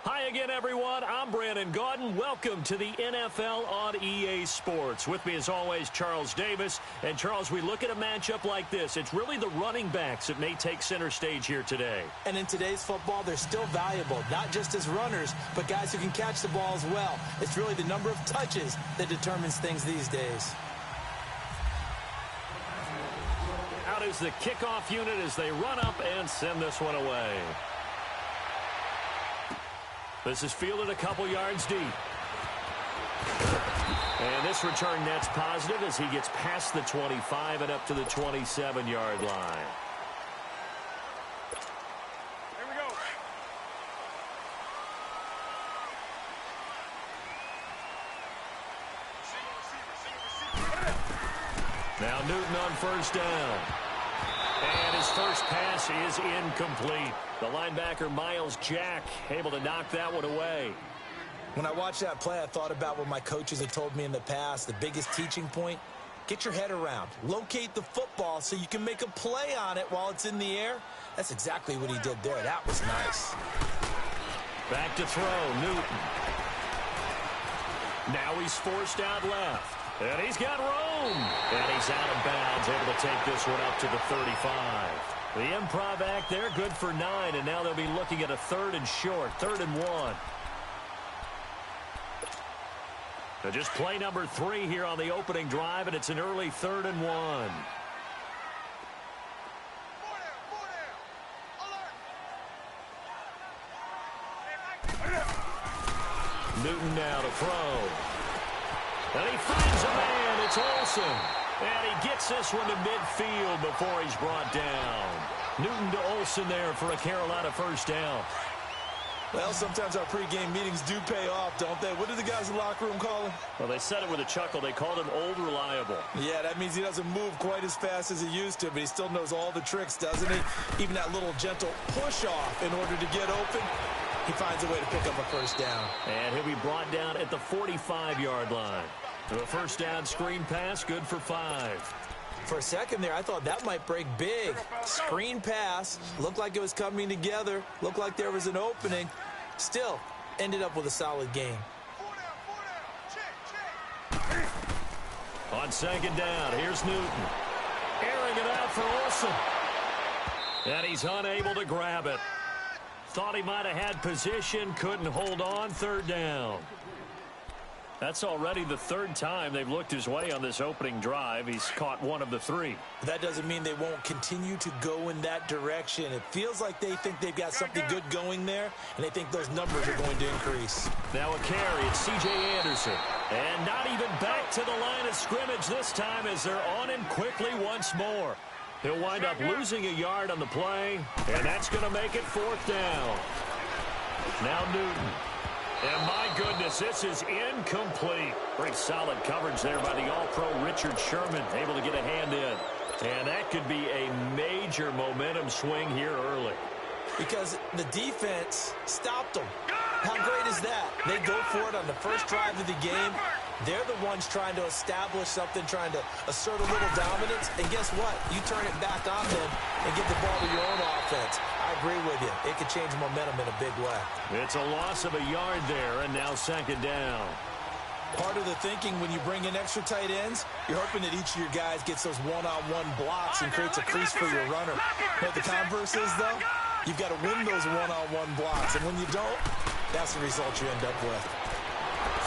Hi again, everyone. I'm Brandon Gaudin. Welcome to the NFL on EA Sports. With me, as always, Charles Davis. And, Charles, we look at a matchup like this. It's really the running backs that may take center stage here today. And in today's football, they're still valuable, not just as runners, but guys who can catch the ball as well. It's really the number of touches that determines things these days. Out is the kickoff unit as they run up and send this one away. This is fielded a couple yards deep. And this return net's positive as he gets past the 25 and up to the 27-yard line. Here we go. Now Newton on first down. And his first pass is incomplete. The linebacker, Miles Jack, able to knock that one away. When I watched that play, I thought about what my coaches had told me in the past. The biggest teaching point, get your head around. Locate the football so you can make a play on it while it's in the air. That's exactly what he did there. That was nice. Back to throw, Newton. Now he's forced out left. And he's got room. And he's out of bounds, able to take this one up to the 35. The improv act there, good for 9, and now they'll be looking at a 3rd and short, 3rd and 1. So just play number 3 here on the opening drive, and it's an early 3rd and 1. Newton now to throw. And he finds a man. It's Olsen. And he gets this one to midfield before he's brought down. Newton to Olsen there for a Carolina first down. Well, sometimes our pregame meetings do pay off, don't they? What did the guys in the locker room call him? Well, they said it with a chuckle. They called him Old Reliable. Yeah, that means he doesn't move quite as fast as he used to, but he still knows all the tricks, doesn't he? Even that little gentle push-off in order to get open. He finds a way to pick up a first down. And he'll be brought down at the 45-yard line. So a first down screen pass, good for 5. For a second there, I thought that might break big. Screen pass, looked like it was coming together, looked like there was an opening. Still, ended up with a solid game. On second down, here's Newton. Airing it out for Olsen. And he's unable to grab it. Thought he might have had position, couldn't hold on, 3rd down. That's already the 3rd time they've looked his way on this opening drive. He's caught 1 of the 3. That doesn't mean they won't continue to go in that direction. It feels like they think they've got something good going there, and they think those numbers are going to increase. Now a carry, it's C.J. Anderson. And not even back to the line of scrimmage this time as they're on him quickly once more. He'll wind up losing a yard on the play, and that's going to make it 4th down. Now Newton. And my goodness, this is incomplete. Very solid coverage there by the All-Pro Richard Sherman, able to get a hand in. And that could be a major momentum swing here early. Because the defense stopped them. How great is that? They go for it on the first drive of the game. They're the ones trying to establish something, trying to assert a little dominance. And guess what? You turn it back on them and get the ball to your own offense. I agree with you. It could change momentum in a big way. It's a loss of a yard there, and now 2nd down. Part of the thinking when you bring in extra tight ends, you're hoping that each of your guys gets those one-on-one blocks and creates a crease for your runner. What the converse is, though, you've got to win those one-on-one blocks. And when you don't, that's the result you end up with.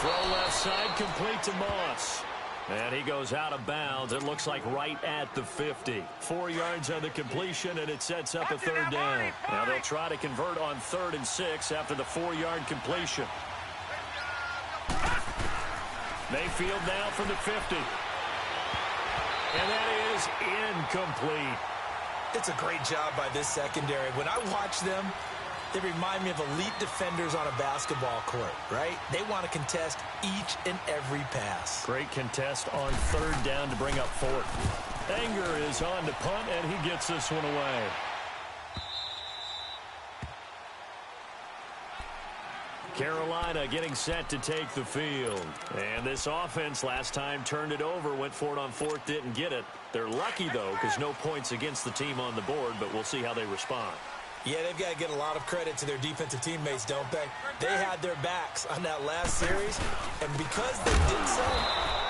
Throw left side, complete to Moss. And he goes out of bounds. It looks like right at the 50. 4 yards on the completion, and it sets up a 3rd down. Now they'll try to convert on 3rd and 6 after the 4-yard completion. Mayfield now from the 50. And that is incomplete. It's a great job by this secondary. When I watch them, they remind me of elite defenders on a basketball court, right? They want to contest each and every pass. Great contest on 3rd down to bring up 4th. Anger is on to punt, and he gets this one away. Carolina getting set to take the field. And this offense last time turned it over, went for it on 4th, didn't get it. They're lucky, though, because no points against the team on the board, but we'll see how they respond. Yeah, they've got to get a lot of credit to their defensive teammates, don't they? They had their backs on that last series, and because they did so,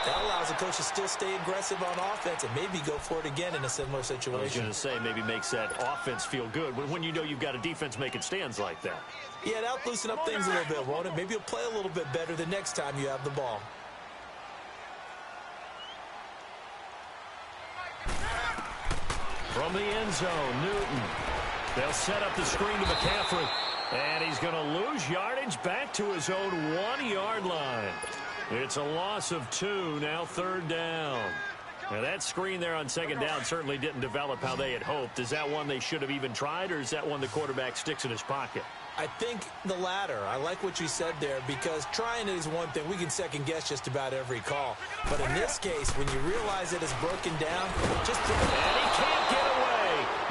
that allows the coach to still stay aggressive on offense and maybe go for it again in a similar situation. I was going to say, maybe makes that offense feel good when you know you've got a defense making stands like that. Yeah, that'll loosen up things a little bit, won't it? Maybe you'll play a little bit better the next time you have the ball. From the end zone, Newton. They'll set up the screen to McCaffrey. And he's going to lose yardage back to his own 1-yard line. It's a loss of 2, now 3rd down. Now that screen there on 2nd down certainly didn't develop how they had hoped. Is that one they should have even tried, or is that one the quarterback sticks in his pocket? I think the latter. I like what you said there, because trying it is one thing. We can second-guess just about every call. But in this case, when you realize it is broken down, just throw it. And he can't get away.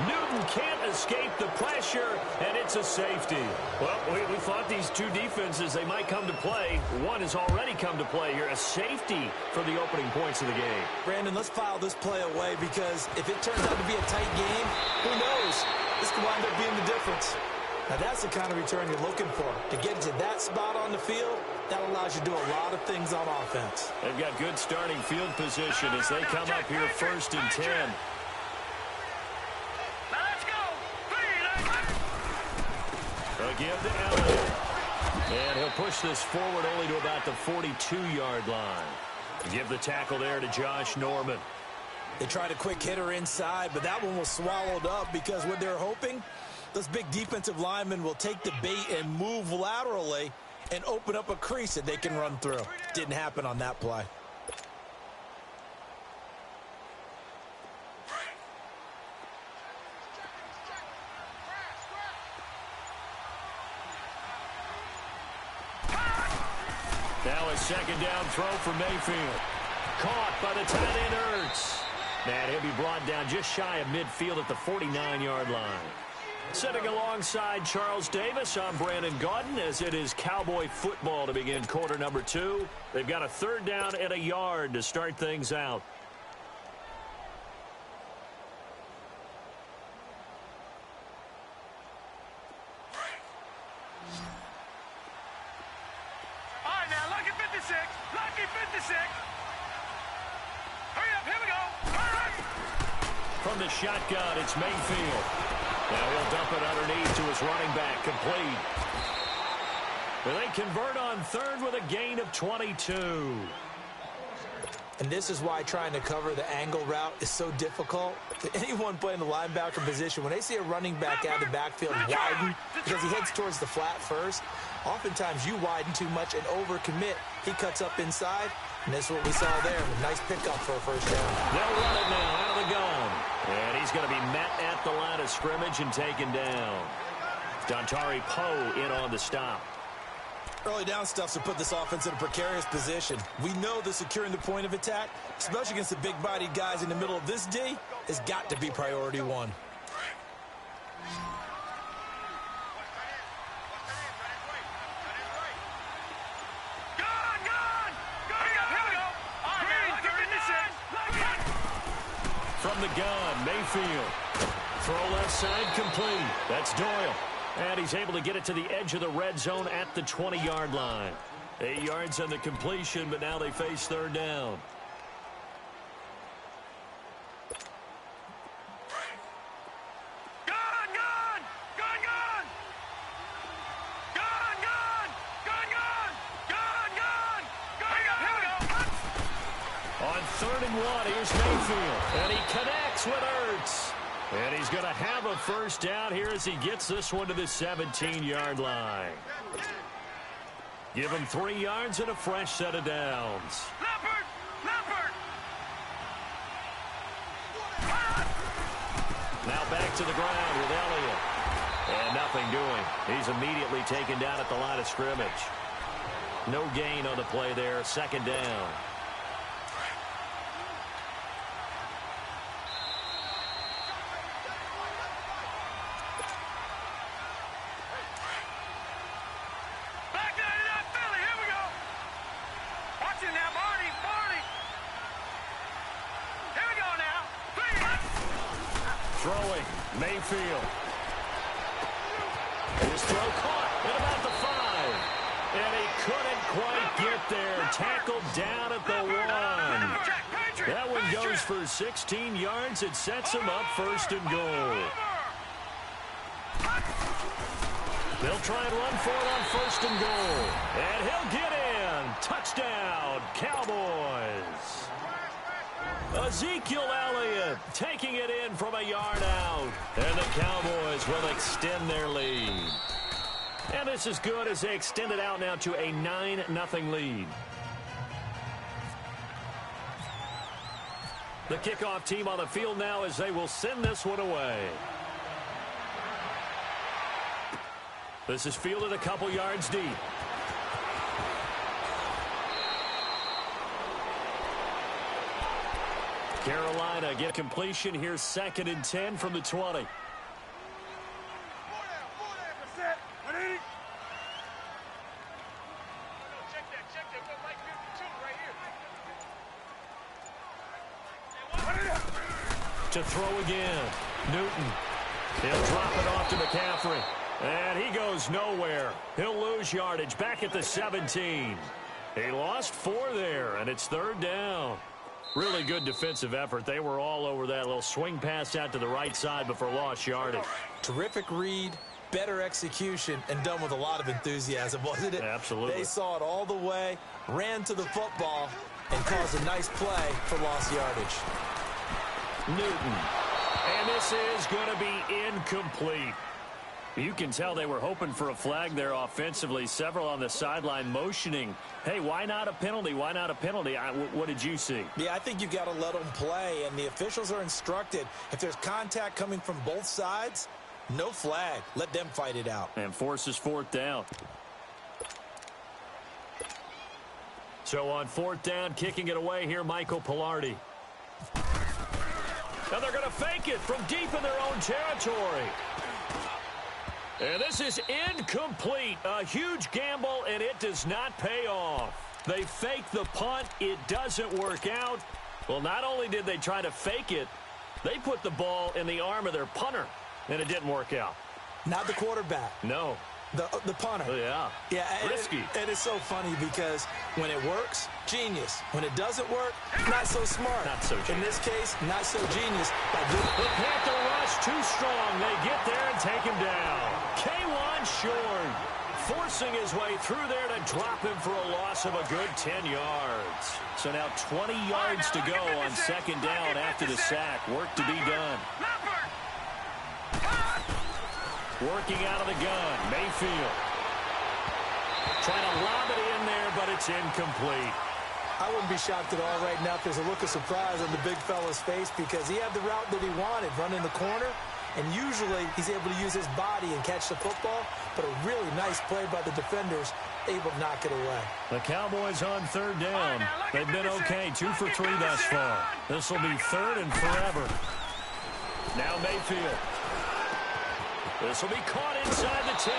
Newton can't escape the pressure, and it's a safety. Well, we thought these two defenses, they might come to play. One has already come to play here. A safety for the opening points of the game. Brandon, let's file this play away, because if it turns out to be a tight game, who knows? This could wind up being the difference. Now, that's the kind of return you're looking for. To get to that spot on the field, that allows you to do a lot of things on offense. They've got good starting field position as they come up here 1st and 10. Now let's go. A give to Elliott. And he'll push this forward only to about the 42-yard line. Give the tackle there to Josh Norman. They tried a quick hitter inside, but that one was swallowed up because what they're hoping, those big defensive linemen will take the bait and move laterally and open up a crease that they can run through. Didn't happen on that play. Now a second down throw for Mayfield. Caught by the tight end Ertz. And he'll be brought down just shy of midfield at the 49-yard line. Sitting alongside Charles Davis, I'm Brandon Gaudin as it is Cowboy football to begin quarter number 2. They've got a 3rd down and a yard to start things out. All right, now, lucky 56. Lucky 56. Hurry up, here we go. All right. From the shotgun, it's Mayfield. Now he'll dump it underneath to his running back, complete. Well, they convert on 3rd with a gain of 22. And this is why trying to cover the angle route is so difficult. To anyone playing the linebacker position, when they see a running back out of the backfield widen because he heads towards the flat first, oftentimes you widen too much and overcommit. He cuts up inside, and this is what we saw there. Nice pickup for a 1st down. They'll run it now out of the gun. And he's going to be met at the line of scrimmage and taken down. Dontari Poe in on the stop. Early down stuff to put this offense in a precarious position. We know that securing the point of attack, especially against the big-bodied guys in the middle of this D, has got to be priority 1. From the gun, Mayfield. Throw left side complete. That's Doyle. And he's able to get it to the edge of the red zone at the 20-yard line. 8 yards on the completion, but now they face 3rd down. On 3rd and 1, here's Mayfield. And he connects with Ertz. And he's going to have a 1st down here as he gets this one to the 17-yard line. Give him 3 yards and a fresh set of downs. Now back to the ground with Elliott. And nothing doing. He's immediately taken down at the line of scrimmage. No gain on the play there. 2nd down. Throwing, Mayfield. His throw caught at about the 5. And he couldn't quite get there. Tackled down at the 1. That one goes for 16 yards. It sets him up 1st and goal. They'll try and run for it on 1st and goal. And he'll get in. Touchdown, Cowboys. Ezekiel Elliott taking it in from a yard out. And the Cowboys will extend their lead. And this is good as they extend it out now to a 9-0 lead. The kickoff team on the field now as they will send this one away. This is fielded a couple yards deep. Carolina get completion here, 2nd and 10 from the 20. To throw again, Newton. He'll drop it off to McCaffrey. And he goes nowhere. He'll lose yardage back at the 17. He lost 4 there, and it's 3rd down. Really good defensive effort. They were all over that little swing pass out to the right side before lost yardage. Terrific read, better execution, and done with a lot of enthusiasm, wasn't it? Absolutely. They saw it all the way, ran to the football, and caused a nice play for lost yardage. Newton. And this is going to be incomplete. You can tell they were hoping for a flag there offensively. Several on the sideline motioning, hey, why not a penalty? Why not a penalty? What did you see? Yeah, I think you got to let them play, and the officials are instructed. If there's contact coming from both sides, no flag. Let them fight it out. And forces 4th down. So on 4th down, kicking it away here, Michael Palardy. Now they're going to fake it from deep in their own territory. And this is incomplete. A huge gamble, and it does not pay off. They fake the punt. It doesn't work out. Well, not only did they try to fake it, they put the ball in the arm of their punter, and it didn't work out. Not the quarterback. No. The punter. Oh, yeah. Yeah. Risky. It is so funny because when it works, genius. When it doesn't work, not so smart. Not so genius. In this case, not so genius. The Panther rush too strong. They get there and take him down. K'Wan Shorn forcing his way through there to drop him for a loss of a good 10 yards. So now 20 yards to go on 2nd down after the sack. Work to be done. Working out of the gun, Mayfield. Trying to lob it in there, but it's incomplete. I wouldn't be shocked at all right now if there's a look of surprise on the big fella's face because he had the route that he wanted, running the corner, and usually he's able to use his body and catch the football, but a really nice play by the defenders, able to knock it away. The Cowboys on 3rd down. They've been okay, 2 for 3 thus far. This will be 3rd and forever. Now Mayfield. This will be caught inside the 10.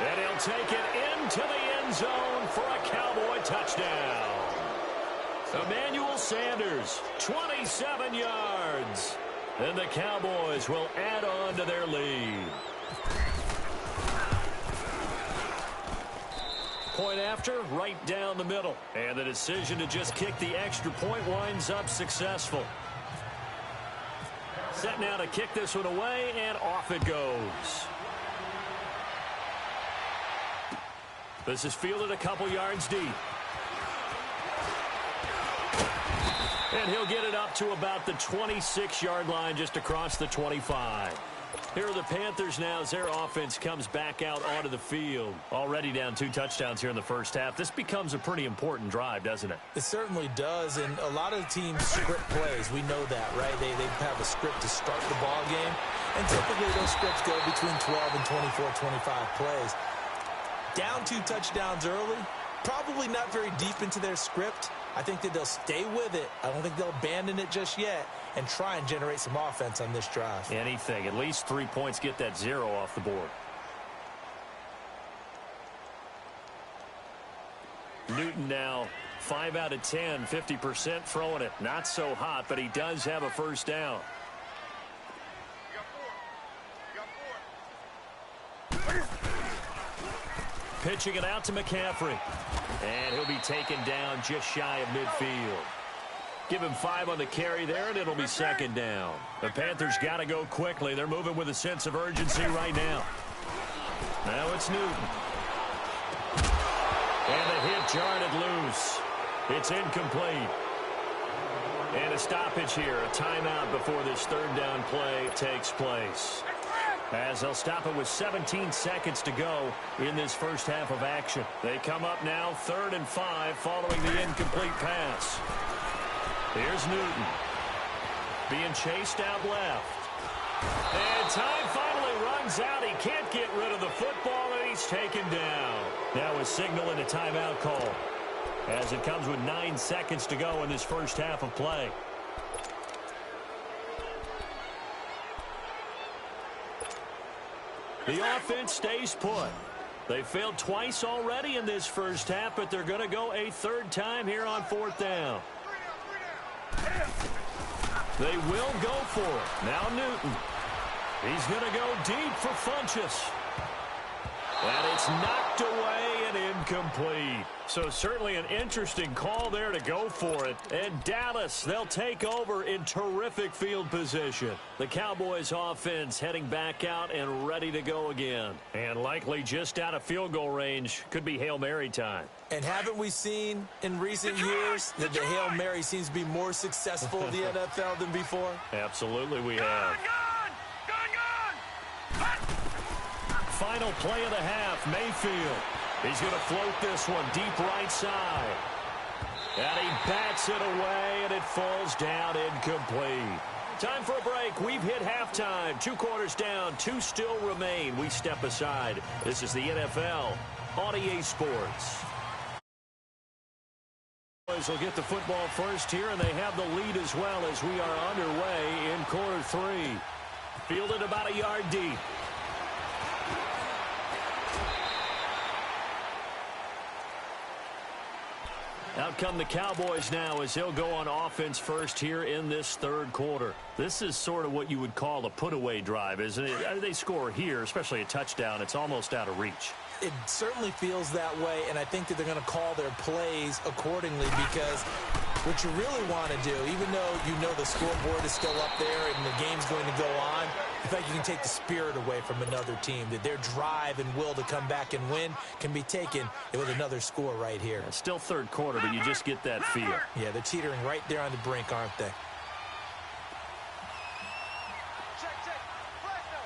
And he'll take it into the end zone for a Cowboy touchdown. Emmanuel Sanders, 27 yards. And the Cowboys will add on to their lead. Point after, right down the middle. And the decision to just kick the extra point winds up successful. Set now to kick this one away, and off it goes. This is fielded a couple yards deep. And he'll get it up to about the 26-yard line, just across the 25. Here are the Panthers now as their offense comes back out onto the field. Already down 2 touchdowns here in the first half. This becomes a pretty important drive, doesn't it? It certainly does, and a lot of teams script plays. We know that, right? They have a script to start the ball game, and typically those scripts go between 12 and 24, 25 plays. Down 2 touchdowns early, probably not very deep into their script. I think that they'll stay with it. I don't think they'll abandon it just yet and try and generate some offense on this drive. Anything. At least 3 points, get that 0 off the board. Newton now 5 out of 10, 50% throwing it. Not so hot, but he does have a first down. Pitching it out to McCaffrey. And he'll be taken down just shy of midfield. Give him 5 on the carry there, and it'll be 2nd down. The Panthers got to go quickly. They're moving with a sense of urgency right now. Now it's Newton. And the hit jarred it loose. It's incomplete. And a stoppage here, a timeout before this 3rd down play takes place. As they'll stop it with 17 seconds to go in this first half of action. They come up now 3rd and 5 following the incomplete pass. Here's Newton. Being chased out left. And time finally runs out. He can't get rid of the football, and he's taken down. Now a signal and a timeout call as it comes with 9 seconds to go in this first half of play. The offense stays put. They failed twice already in this first half, but they're going to go a 3rd time here on 4th down. They will go for it. Now Newton. He's going to go deep for Funchess. And it's knocked away and incomplete. So certainly an interesting call there to go for it. And Dallas, they'll take over in terrific field position. The Cowboys offense heading back out and ready to go again. And likely just out of field goal range. Could be Hail Mary time. And haven't we seen in recent years that the Hail Mary seems to be more successful in the NFL than before? Absolutely we have. Final play of the half, Mayfield. He's going to float this one deep right side. And he bats it away, and it falls down incomplete. Time for a break. We've hit halftime. 2 quarters down, 2 still remain. We step aside. This is the NFL on EA Sports. Boys will get the football first here, and they have the lead as well as we are underway in quarter 3. Fielded about a yard deep. Out come the Cowboys now as they'll go on offense first here in this third quarter. This is sort of what you would call a put-away drive, isn't it? They score here, especially a touchdown. It's almost out of reach. It certainly feels that way, and I think that they're going to call their plays accordingly because what you really want to do, even though you know the scoreboard is still up there and the game's going to go on, in fact, you can take the spirit away from another team, that their drive and will to come back and win can be taken with another score right here. It's still third quarter, but you just get that feel. Yeah, they're teetering right there on the brink, aren't they?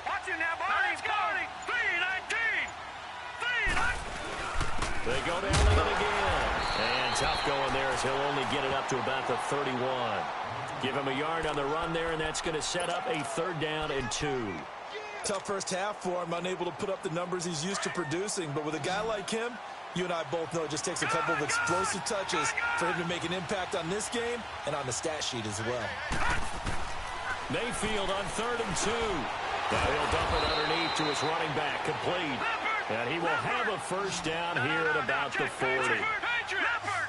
Watch it now, Barney's going. 3-19. They go down with it again. And tough going there as he'll only get it up to about the 31. Give him a yard on the run there, and that's going to set up a 3rd down and 2. Tough first half for him, unable to put up the numbers he's used to producing. But with a guy like him, you and I both know it just takes a couple of explosive touches for him to make an impact on this game and on the stat sheet as well. Mayfield on 3rd and 2. Now he'll dump it underneath to his running back, complete. And he will have a first down here at about the 40.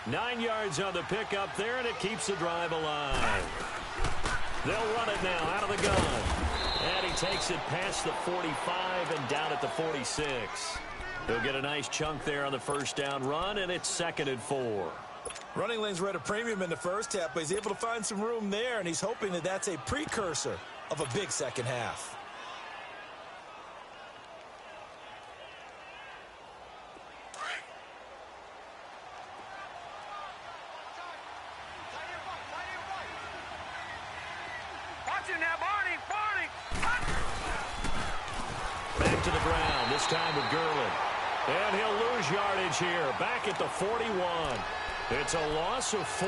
9 yards on the pickup there, and it keeps the drive alive. They'll run it now out of the gun. And he takes it past the 45 and down at the 46. He'll get a nice chunk there on the first down run, and it's 2nd and 4. Running lanes were at a premium in the first half, but he's able to find some room there, and he's hoping that that's a precursor of a big second half. Back to the ground, this time with Gurley. And he'll lose yardage here, back at the 41. It's a loss of 4.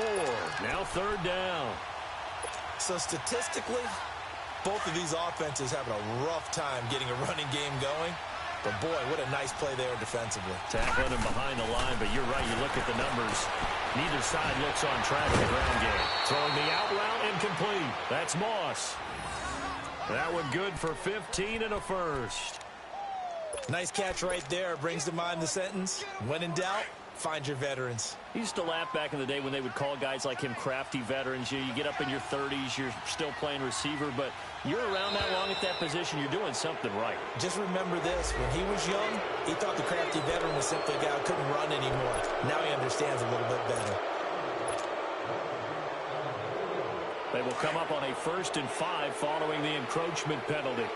Now 3rd down. So statistically, both of these offenses having a rough time getting a running game going. But boy, what a nice play there defensively. Tackling him behind the line, but you're right, you look at the numbers. Neither side looks on track in the ground game. Throwing the out route incomplete. That's Moss. That one good for 15 and a first. Nice catch right there. Brings to mind the sentence, when in doubt, find your veterans. He used to laugh back in the day when they would call guys like him crafty veterans. You get up in your 30s, you're still playing receiver, but you're around that long at that position, you're doing something right. Just remember this, when he was young, he thought the crafty veteran was simply a guy who couldn't run anymore. Now he understands a little bit better. They will come up on a 1st and 5 following the encroachment penalty.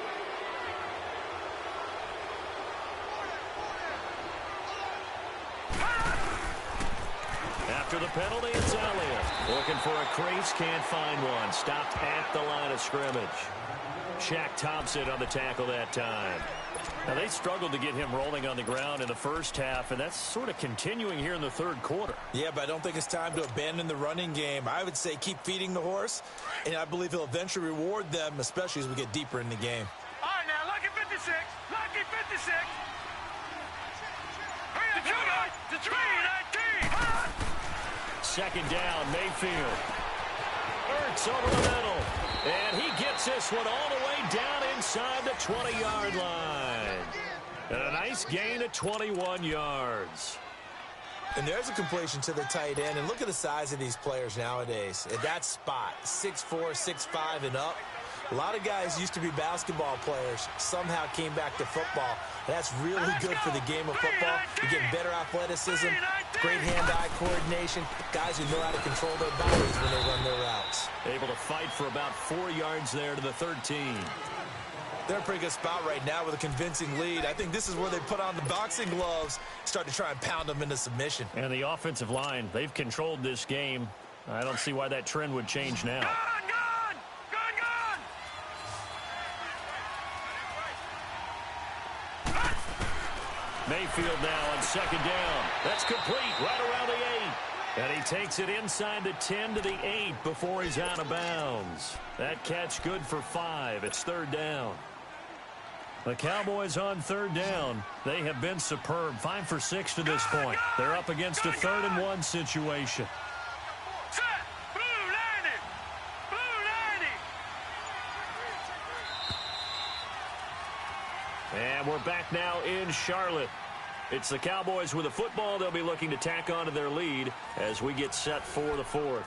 After the penalty, it's Elliott. Looking for a crease, can't find one. Stopped at the line of scrimmage. Shaq Thompson on the tackle that time. Now, they struggled to get him rolling on the ground in the first half, and that's sort of continuing here in the 3rd quarter. Yeah, but I don't think it's time to abandon the running game. I would say keep feeding the horse, and I believe he'll eventually reward them, especially as we get deeper in the game. All right, now, lucky 56. Lucky 56. 3-19. 2nd down, Mayfield. Ertz over the middle. And he gets this one all the way down inside the 20-yard line. And a nice gain of 21 yards. And there's a completion to the tight end. And look at the size of these players nowadays. At that spot, 6'4", 6'5", and up. A lot of guys used to be basketball players, somehow came back to football. That's really good for the game of football. You're getting better athleticism, great hand-eye coordination, guys who know how to control their bodies when they run their routes. Able to fight for about 4 yards there to the 13. They're in a pretty good spot right now with a convincing lead. I think this is where they put on the boxing gloves, start to try and pound them into submission. And the offensive line, they've controlled this game. I don't see why that trend would change now. Mayfield now on second down. That's complete right around the 8. And he takes it inside the 10 to the 8 before he's out of bounds. That catch good for 5. It's third down. The Cowboys on third down. They have been superb. 5 for 6 to this point. They're up against a 3rd and 1 situation. And we're back now in Charlotte. It's the Cowboys with the football. They'll be looking to tack on to their lead as we get set for the 4th.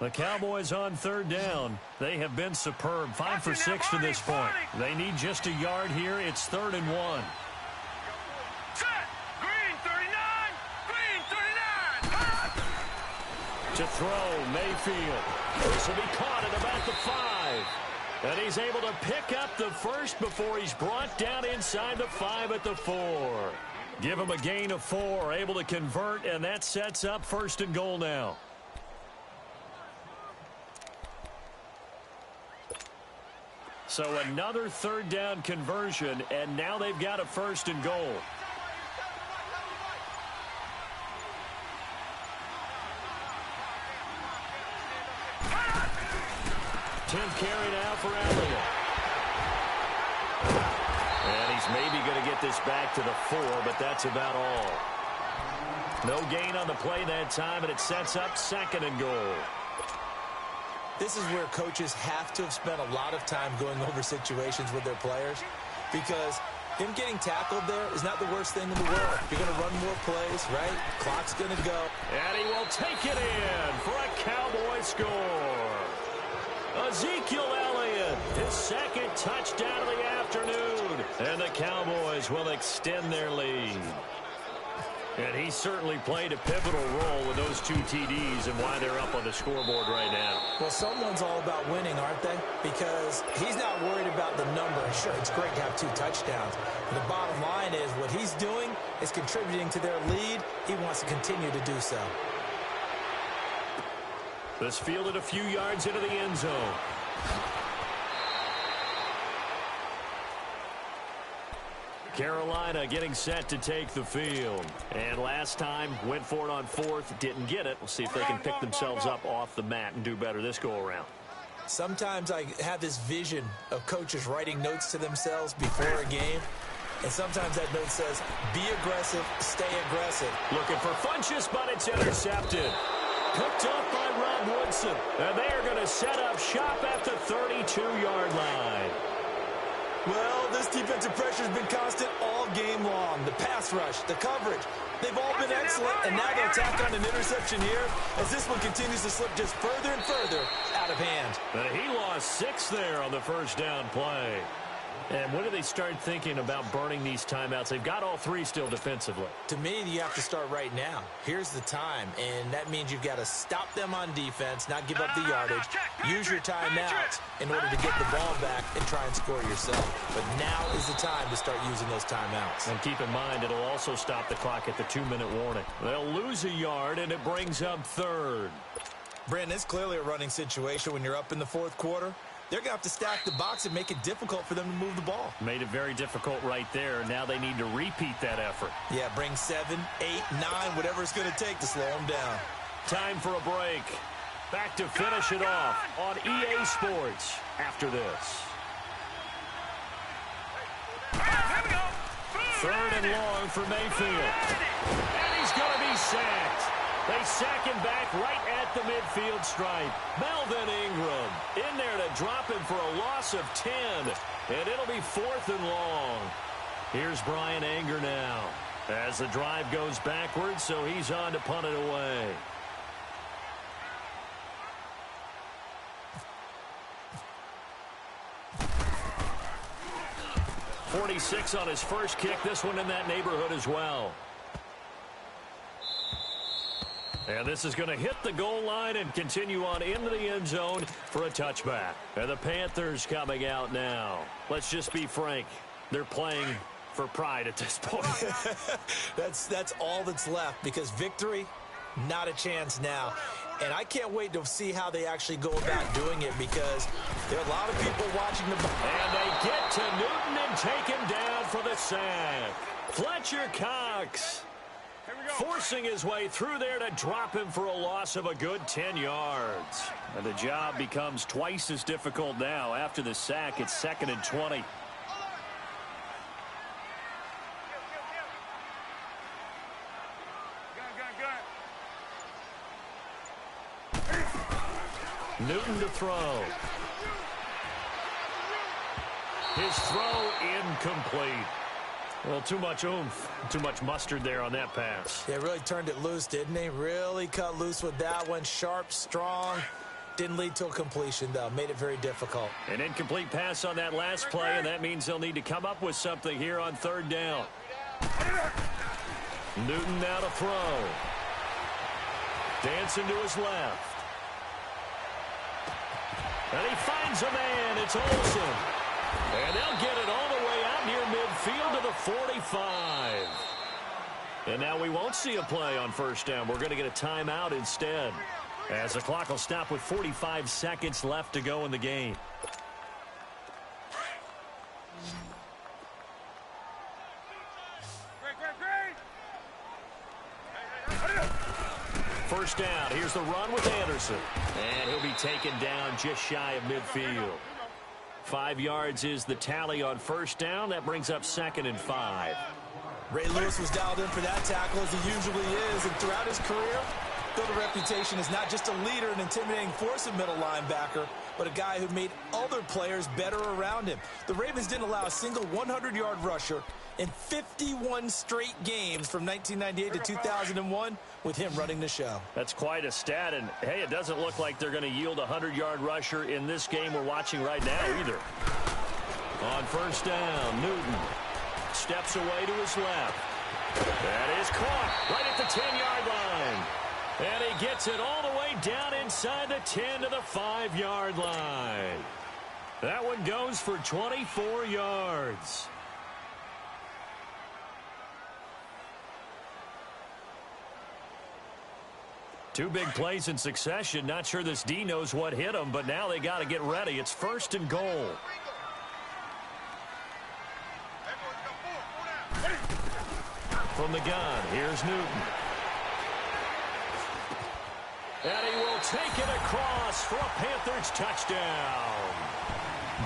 The Cowboys on third down. They have been superb. 5 for 6 to this point. They need just a yard here. It's 3rd and 1. To throw, Mayfield. This will be caught at about the 5. And he's able to pick up the first before he's brought down inside the 5 at the 4. Give him a gain of 4, able to convert, and that sets up 1st and goal now. So another 3rd down conversion, and now they've got a 1st and goal. Tenth carry now for Elliott. And he's maybe going to get this back to the 4, but that's about all. No gain on the play that time, and it sets up 2nd and goal. This is where coaches have to have spent a lot of time going over situations with their players, because him getting tackled there is not the worst thing in the world. You're going to run more plays, right? Clock's going to go. And he will take it in for a Cowboy score. Ezekiel Elliott, his 2nd touchdown of the afternoon. And the Cowboys will extend their lead. And he certainly played a pivotal role with those 2 TDs and why they're up on the scoreboard right now. Well, someone's all about winning, aren't they? Because he's not worried about the number. Sure, it's great to have 2 touchdowns. But the bottom line is what he's doing is contributing to their lead. He wants to continue to do so. This fielded a few yards into the end zone. Carolina getting set to take the field. And last time, went for it on 4th, didn't get it. We'll see if they can pick themselves up off the mat and do better this go-around. Sometimes I have this vision of coaches writing notes to themselves before a game. And sometimes that note says, be aggressive, stay aggressive. Looking for Funchess, but it's intercepted. Picked up by Rob Woodson. And they are going to set up shop at the 32-yard line. Well, this defensive pressure has been constant all game long. The pass rush, the coverage, they've all been excellent. And now they'll tack on an interception here as this one continues to slip just further and further out of hand. He lost 6 there on the first down play. And when do they start thinking about burning these timeouts? They've got all 3 still defensively. To me, you have to start right now. Here's the time, and that means you've got to stop them on defense, not give up the yardage, use your timeouts in order to get the ball back and try and score yourself. But now is the time to start using those timeouts. And keep in mind, it'll also stop the clock at the 2-minute warning. They'll lose a yard, and it brings up 3rd. Brandon, it's clearly a running situation when you're up in the 4th quarter. They're going to have to stack the box and make it difficult for them to move the ball. Made it very difficult right there. Now they need to repeat that effort. Yeah, bring 7, 8, 9, whatever it's going to take to slow them down. Time for a break. Back to finish it off on EA Sports after this. 3rd and long for Mayfield. And he's going to be sacked. They sack him back right at the midfield stripe. Melvin Ingram in there to drop him for a loss of 10. And it'll be 4th and long. Here's Brian Anger now as the drive goes backwards, so he's on to punt it away. 46 on his first kick. This one in that neighborhood as well. And this is going to hit the goal line and continue on into the end zone for a touchback. And the Panthers coming out now. Let's just be frank. They're playing for pride at this point. That's all that's left, because victory, not a chance now. And I can't wait to see how they actually go about doing it, because there are a lot of people watching the... And they get to Newton and take him down for the sack. Fletcher Cox forcing his way through there to drop him for a loss of a good 10 yards. And the job becomes twice as difficult now. After the sack, it's 2nd and 20. Newton to throw. His throw incomplete. Well, too much oomph, too much mustard there on that pass. They really turned it loose, didn't they? Really cut loose with that one. Sharp, strong. Didn't lead to a completion, though. Made it very difficult. An incomplete pass on that last play, and that means they'll need to come up with something here on 3rd down. Newton now to throw. Dancing to his left. And he finds a man. It's Olsen. And they'll get it all the way out near midfield to the 45. And now we won't see a play on 1st down. We're going to get a timeout instead, as the clock will stop with 45 seconds left to go in the game. First down. Here's the run with Anderson. And he'll be taken down just shy of midfield. 5 yards is the tally on 1st down. That brings up 2nd and 5. Ray Lewis was dialed in for that tackle, as he usually is. And throughout his career, built a reputation as not just a leader and intimidating force at middle linebacker, but a guy who made other players better around him. The Ravens didn't allow a single 100-yard rusher in 51 straight games from 1998 to 2001 with him running the show. That's quite a stat, and hey, it doesn't look like they're going to yield a 100-yard rusher in this game we're watching right now either. On 1st down, Newton steps away to his left. That is caught right at the 10-yard line. And he gets it all the way down inside the 10 to the 5-yard line. That one goes for 24 yards. Two big plays in succession. Not sure this D knows what hit him, but now they got to get ready. It's 1st and goal. From the gun, here's Newton. And he will take it across for a Panthers touchdown.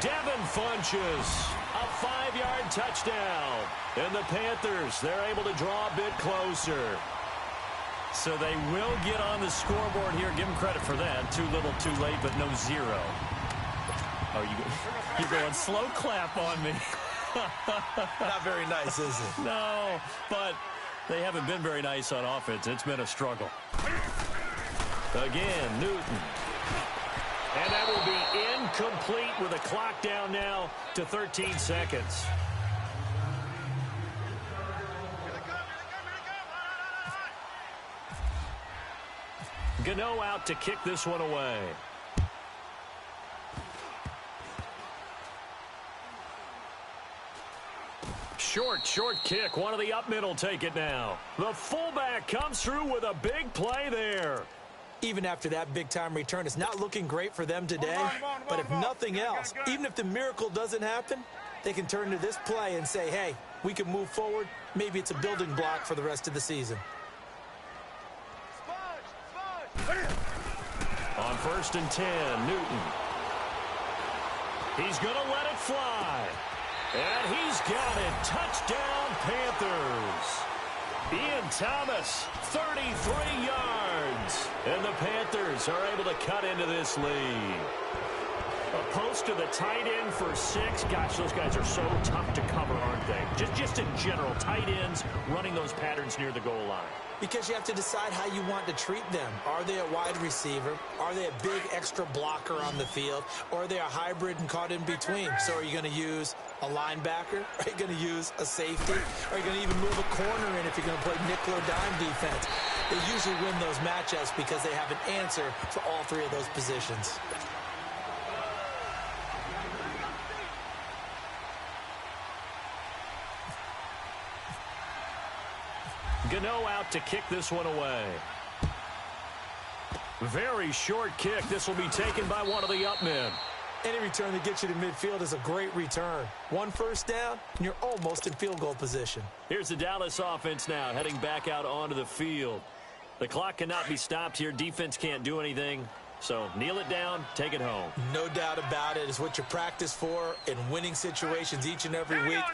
Devin Funchess, a 5-yard touchdown. And the Panthers, they're able to draw a bit closer. So they will get on the scoreboard here. Give them credit for that. Too little, too late, but no 0. Oh, you're going slow clap on me. Not very nice, is it? No, but they haven't been very nice on offense. It's been a struggle. Again, Newton. And that will be incomplete with a clock down now to 13 seconds. Gano out to kick this one away. Short kick. One of the up middle take it now. The fullback comes through with a big play there. Even after that big-time return, it's not looking great for them today. But if nothing else, even if the miracle doesn't happen, they can turn to this play and say, hey, we can move forward. Maybe it's a building block for the rest of the season. On 1st and 10, Newton. He's going to let it fly. And he's got it. Touchdown, Panthers. Ian Thomas, 33 yards. And the Panthers are able to cut into this lead. A post to the tight end for 6. Gosh, those guys are so tough to cover, aren't they? Just in general, tight ends running those patterns near the goal line. Because you have to decide how you want to treat them. Are they a wide receiver? Are they a big extra blocker on the field? Or are they a hybrid and caught in between? So are you going to use a linebacker? Are you going to use a safety? Are you going to even move a corner in if you're going to play nickel or dime defense? They usually win those matchups because they have an answer for all 3 of those positions. Gano out to kick this one away. Very short kick. This will be taken by one of the up men. Any return that gets you to midfield is a great return. 1 first down, and you're almost in field goal position. Here's the Dallas offense now, heading back out onto the field. The clock cannot be stopped here. Defense can't do anything. So kneel it down, take it home. No doubt about it. It's what you practice for in winning situations each and every week.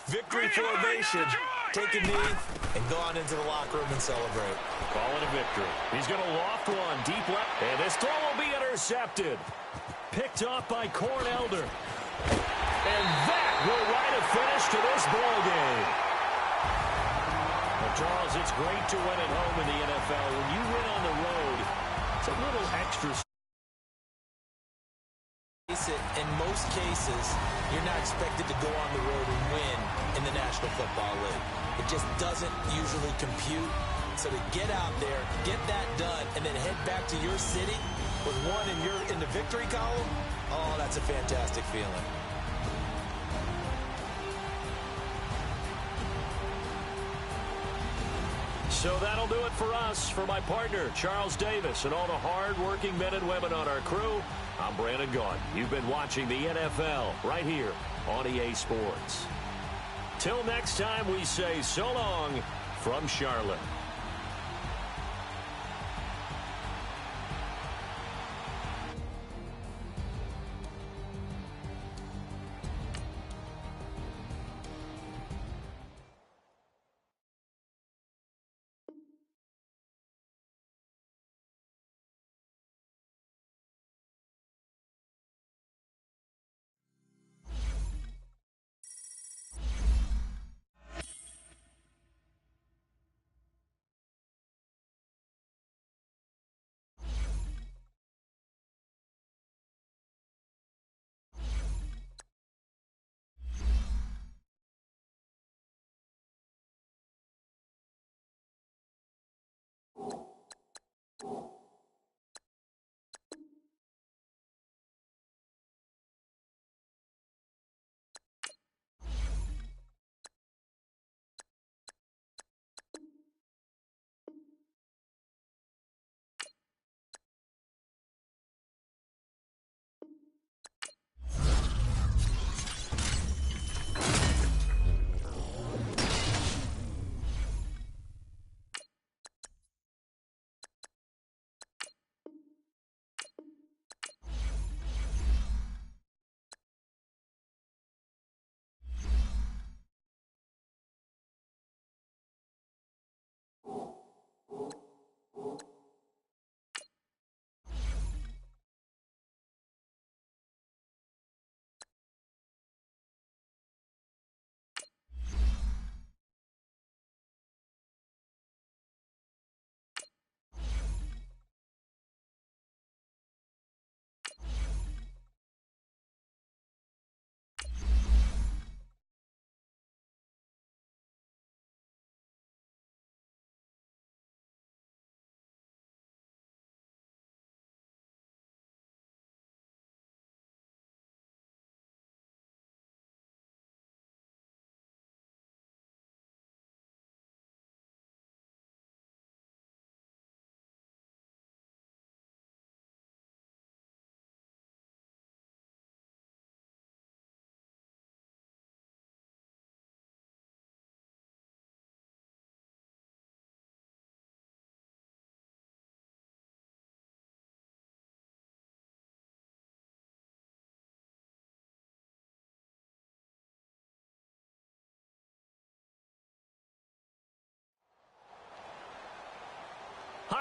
Victory formation. Take a knee and go on into the locker room and celebrate. Call it a victory. He's going to loft one deep left. And this throw will be intercepted. Picked off by Corn Elder. And that will write a finish to this ball game. Well, Charles, it's great to win at home in the NFL. When you win on the road, it's a little extra. In most cases, you're not expected to go on the road and win in the National Football League. It just doesn't usually compute. So to get out there, get that done, and then head back to your city with one in the victory column, oh, that's a fantastic feeling. So that'll do it for us. For my partner, Charles Davis, and all the hard-working men and women on our crew, I'm Brandon Gaudin. You've been watching the NFL right here on EA Sports. Till next time, we say so long from Charlotte.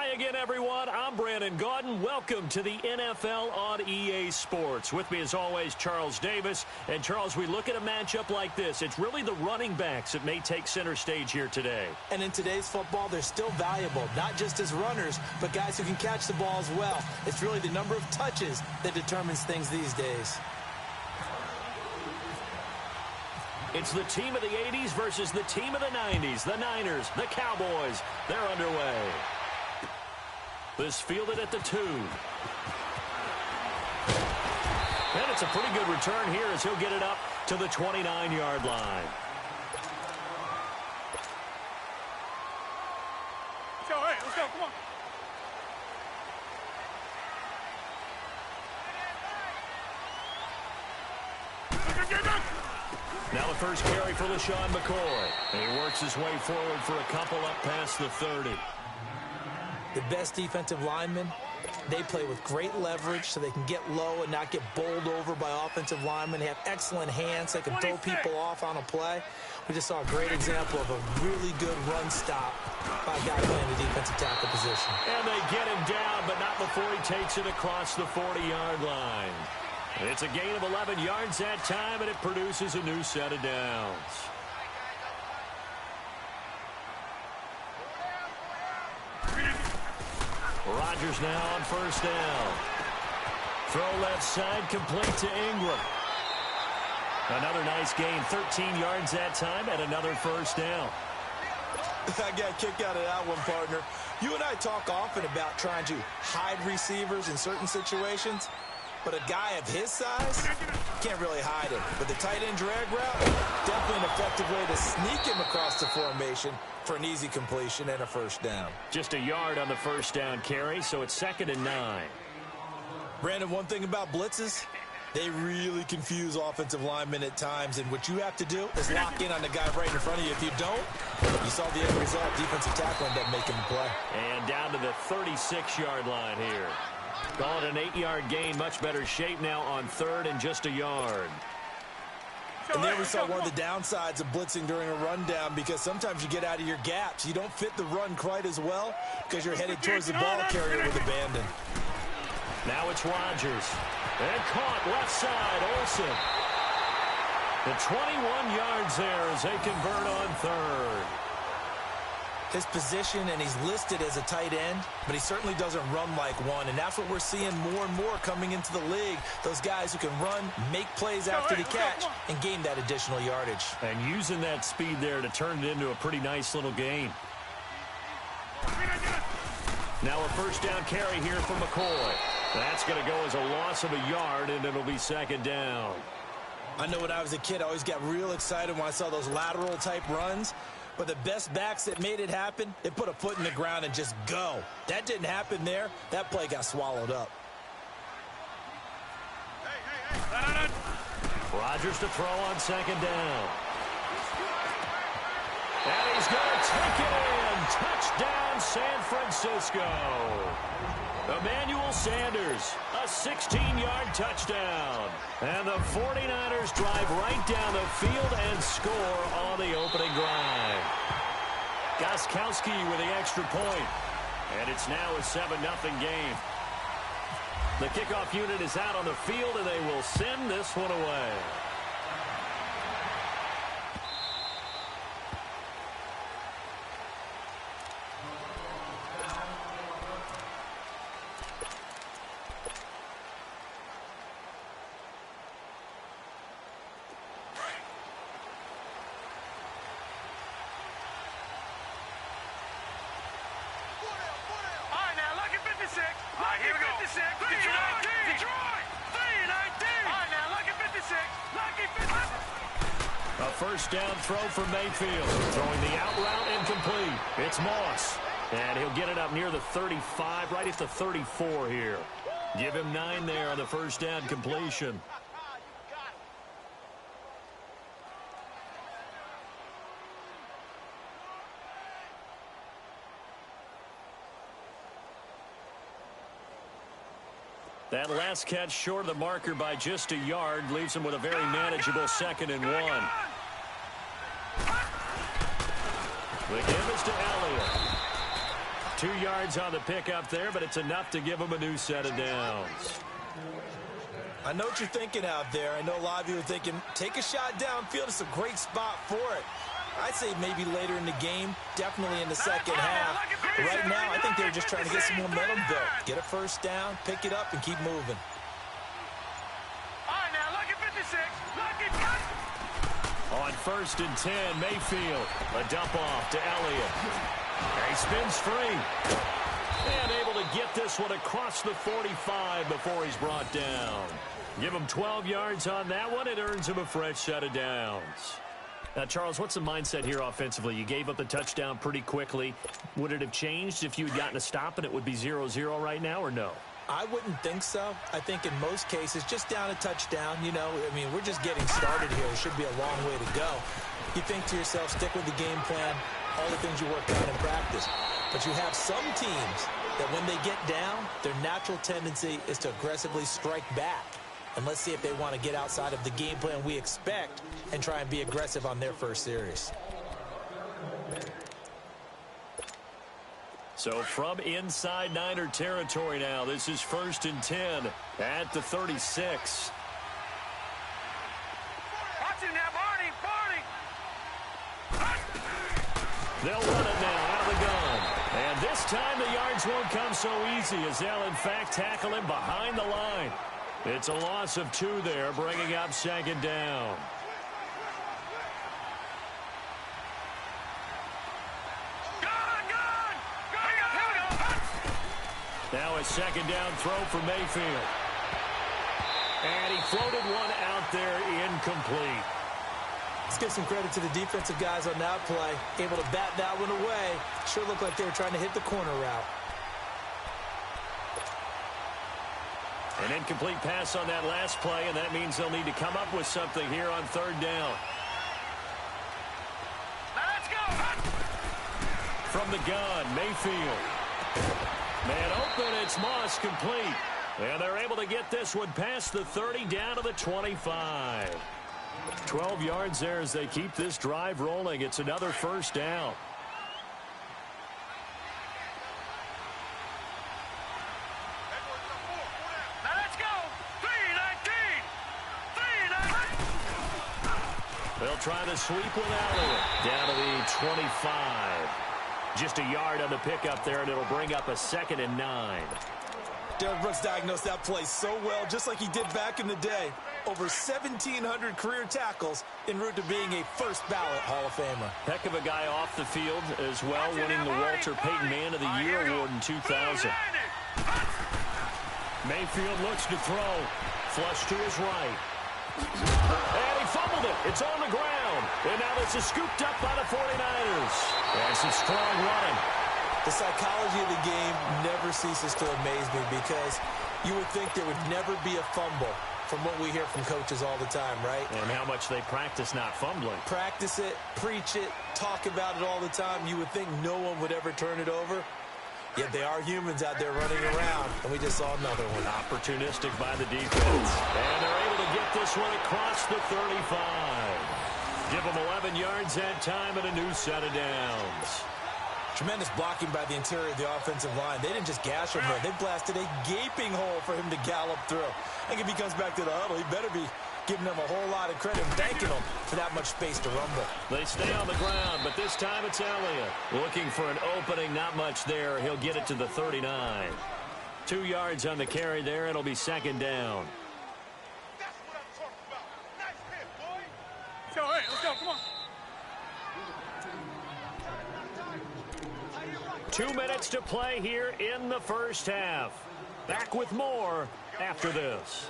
Hi again, everyone. I'm Brandon Gaudin. Welcome to the NFL on EA Sports. With me, as always, Charles Davis. And, Charles, we look at a matchup like this. It's really the running backs that may take center stage here today. And in today's football, they're still valuable, not just as runners, but guys who can catch the ball as well. It's really the number of touches that determines things these days. It's the team of the 80s versus the team of the 90s. The Niners, the Cowboys, they're underway. This fielded at the 2. And it's a pretty good return here as he'll get it up to the 29-yard line. Let's go, hey, let's go, come on. Now the first carry for LeSean McCoy. And he works his way forward for a couple up past the 30. The best defensive linemen, they play with great leverage so they can get low and not get bowled over by offensive linemen. They have excellent hands. They can throw people off on a play. We just saw a great example of a really good run stop by a guy playing the defensive tackle position. And they get him down, but not before he takes it across the 40-yard line. It's a gain of 11 yards that time, and it produces a new set of downs. Rodgers now on first down. Throw left side, complete to Ingram. Another nice gain, 13 yards that time, and another first down. I got a kick out of that one, partner. You and I talk often about trying to hide receivers in certain situations, but a guy of his size can't really hide him. But the tight end drag route, definitely an effective way to sneak him across the formation for an easy completion and a first down. Just a yard on the first down carry, so it's 2nd and 9. Brandon, one thing about blitzes, they really confuse offensive linemen at times, and what you have to do is lock in on the guy right in front of you. If you don't, you saw the end result. Defensive tackle ended up making the play. And down to the 36-yard line here. Call it an 8-yard gain, much better shape now on 3rd and just a yard. And there we saw one of the downsides of blitzing during a rundown, because sometimes you get out of your gaps. You don't fit the run quite as well because you're headed towards the ball carrier with abandon. Now it's Rodgers. And caught left side, Olsen. The 21 yards there as they convert on 3rd. His position, and he's listed as a tight end, but he certainly doesn't run like one, and that's what we're seeing more and more coming into the league. Those guys who can run, make plays after the catch, and gain that additional yardage. And using that speed there to turn it into a pretty nice little gain. Now a first down carry here for McCoy. That's going to go as a loss of a yard, and it'll be 2nd down. I know when I was a kid, I always got real excited when I saw those lateral-type runs. But the best backs that made it happen, they put a foot in the ground and just go. That didn't happen there. That play got swallowed up. Rodgers to throw on 2nd down. And he's going to take it in. Touchdown, San Francisco. Emmanuel Sanders, a 16-yard touchdown. And the 49ers drive right down the field and score on the opening drive. Gostkowski with the extra point. And it's now a 7-0 game. The kickoff unit is out on the field, and they will send this one away. Here we go. 56. Detroit. 3-19. All right, now, lucky 56. Lucky 56. A first down throw for Mayfield. Throwing the out route incomplete. It's Moss. And he'll get it up near the 35, right at the 34 here. Give him 9 there on the first down completion. That last catch short of the marker by just a yard leaves him with a very manageable 2nd and 1. The give is to Elliott. 2 yards on the pickup there, but it's enough to give them a new set of downs. I know what you're thinking out there. I know a lot of you are thinking, take a shot downfield. It's a great spot for it. I'd say maybe later in the game, definitely in the second half. But right now, I think they're just trying to get some momentum built. Get a first down, pick it up, and keep moving. All right, now, lucky 56. Lucky. On 1st and 10, Mayfield. A dump off to Elliott. He spins free. And able to get this one across the 45 before he's brought down. Give him 12 yards on that one. It earns him a fresh set of downs. Now, Charles, what's the mindset here offensively? You gave up the touchdown pretty quickly. Would it have changed if you had gotten a stop and it would be 0-0 right now, or no? I wouldn't think so. I think in most cases, just down a touchdown, you know, I mean, we're just getting started here. There should be a long way to go. You think to yourself, stick with the game plan, all the things you worked on in practice. But you have some teams that when they get down, their natural tendency is to aggressively strike back. And let's see if they want to get outside of the game plan we expect and try and be aggressive on their first series. So from inside Niner territory now, this is 1st and 10 at the 36. Watch him now, Barney. They'll run it now out of the gun. And this time the yards won't come so easy as they'll, in fact, tackle him behind the line. It's a loss of 2 there, bringing up 2nd down. Now a 2nd down throw for Mayfield. And he floated one out there incomplete. Let's give some credit to the defensive guys on that play. Able to bat that one away. Sure looked like they were trying to hit the corner route. An incomplete pass on that last play, and that means they'll need to come up with something here on 3rd down. Let's go. From the gun, Mayfield. Man open, it's Moss complete. And they're able to get this one past the 30 down to the 25. 12 yards there as they keep this drive rolling. It's another 1st down. Let's go. 3-19. They'll try the sweep with Elliott. Down to the 25. Just a yard on the pickup there, and it'll bring up a 2nd and 9. Derek Brooks diagnosed that play so well, just like he did back in the day. Over 1,700 career tackles en route to being a first-ballot Hall of Famer. Heck of a guy off the field as well, winning the Walter Payton Man of the Year award in 2000. Mayfield looks to throw. Flush to his right. And he fumbled it. It's on the ground. And now this is scooped up by the 49ers. And some strong running. The psychology of the game never ceases to amaze me because you would think there would never be a fumble from what we hear from coaches all the time, right? And how much they practice not fumbling. Practice it, preach it, talk about it all the time. You would think no one would ever turn it over. Yet they are humans out there running around, and we just saw another one. Opportunistic by the defense. And they're able to get this one across the 35. Give them 11 yards that time and a new set of downs. Tremendous blocking by the interior of the offensive line. They didn't just gash him there. They blasted a gaping hole for him to gallop through. I think if he comes back to the huddle, he better be giving them a whole lot of credit and thanking them for that much space to rumble. They stay on the ground, but this time it's Elliott. Looking for an opening, not much there. He'll get it to the 39. 2 yards on the carry there. It'll be 2nd down. That's what I'm talking about. Nice hit, boy. Let's go, hey, let's go, come on. 2 minutes to play here in the first half. Back with more after this.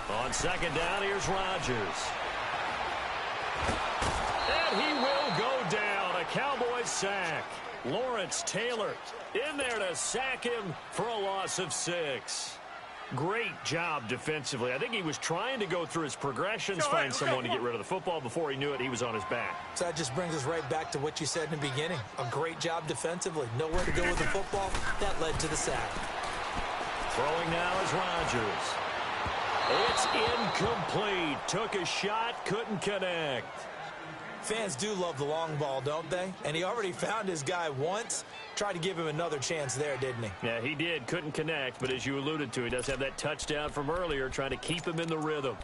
On 2nd down, here's Rodgers. And he will go down. A Cowboys sack. Lawrence Taylor in there to sack him for a loss of 6. Great job defensively. I think he was trying to go through his progressions, find someone to get rid of the football. Before he knew it, he was on his back. So that just brings us right back to what you said in the beginning. A great job defensively. Nowhere to go with the football. That led to the sack. Throwing now is Rodgers. It's incomplete. Took a shot, couldn't connect. Fans do love the long ball, don't they? And he already found his guy once. Tried to give him another chance there, didn't he? Yeah, he did. Couldn't connect, but as you alluded to, he does have that touchdown from earlier, trying to keep him in the rhythm.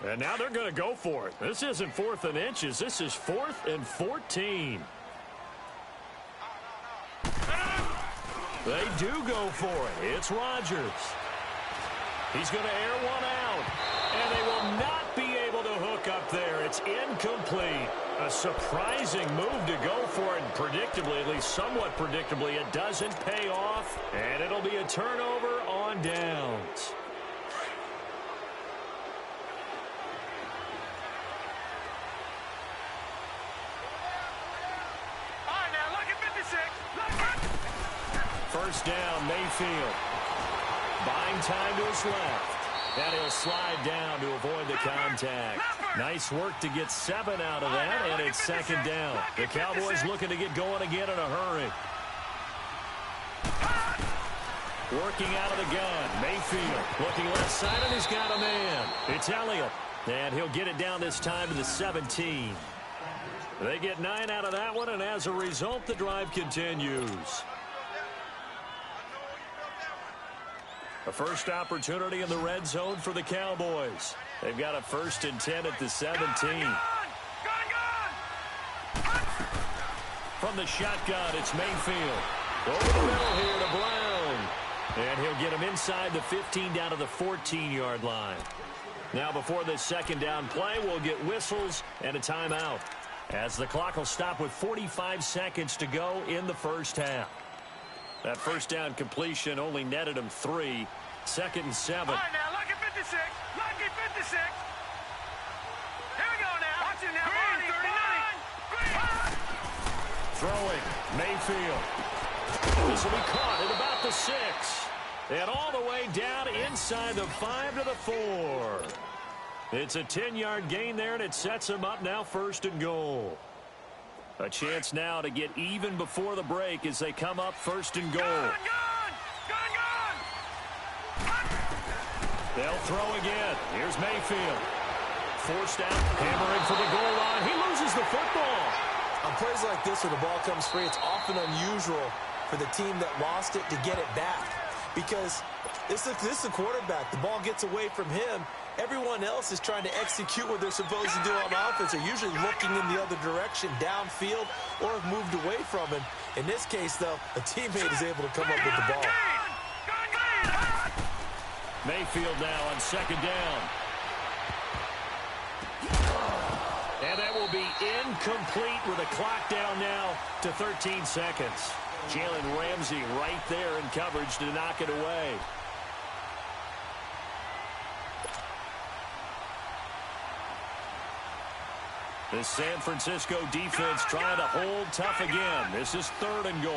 And now they're going to go for it. This isn't 4th and inches. This is 4th and 14. They do go for it. It's Rodgers. He's going to air one out. And they will not be able to hook up there. It's incomplete. A surprising move to go for it. And predictably, at least somewhat predictably, it doesn't pay off. And it'll be a turnover on downs. First down, Mayfield. Buying time to his left. And he'll slide down to avoid the contact. Nice work to get 7 out of that, and it's 2nd down. The Cowboys looking to get going again in a hurry. Working out of the gun, Mayfield. Looking left side, and he's got a man. It's Elliott. And he'll get it down this time to the 17. They get 9 out of that one, and as a result, the drive continues. A first opportunity in the red zone for the Cowboys. They've got a 1st and 10 at the 17. From the shotgun, it's Mayfield. Over the middle here to Brown. And he'll get him inside the 15 down to the 14-yard line. Now before this 2nd down play, we'll get whistles and a timeout, as the clock will stop with 45 seconds to go in the first half. That first down completion only netted him 3. 2nd and 7. All right, now, lucky 56. Lucky 56. Here we go now. Watch it now. Green, 39. Green. Throwing, Mayfield. This will be caught at about the 6. And all the way down inside the 5 to the 4. It's a 10-yard gain there, and it sets him up now 1st and goal. A chance now to get even before the break as they come up 1st and goal. Gun. They'll throw again. Here's Mayfield. Forced out, hammering for the goal line. He loses the football. On plays like this where the ball comes free, it's often unusual for the team that lost it to get it back. Because this is the quarterback. The ball gets away from him. Everyone else is trying to execute what they're supposed to do on offense. They're usually looking in the other direction, downfield, or have moved away from him. In this case, though, a teammate is able to come up with the ball. Mayfield now on 2nd down. And that will be incomplete with a clock down now to 13 seconds. Jalen Ramsey right there in coverage to knock it away. The San Francisco defense trying to hold tough again. This is 3rd and goal.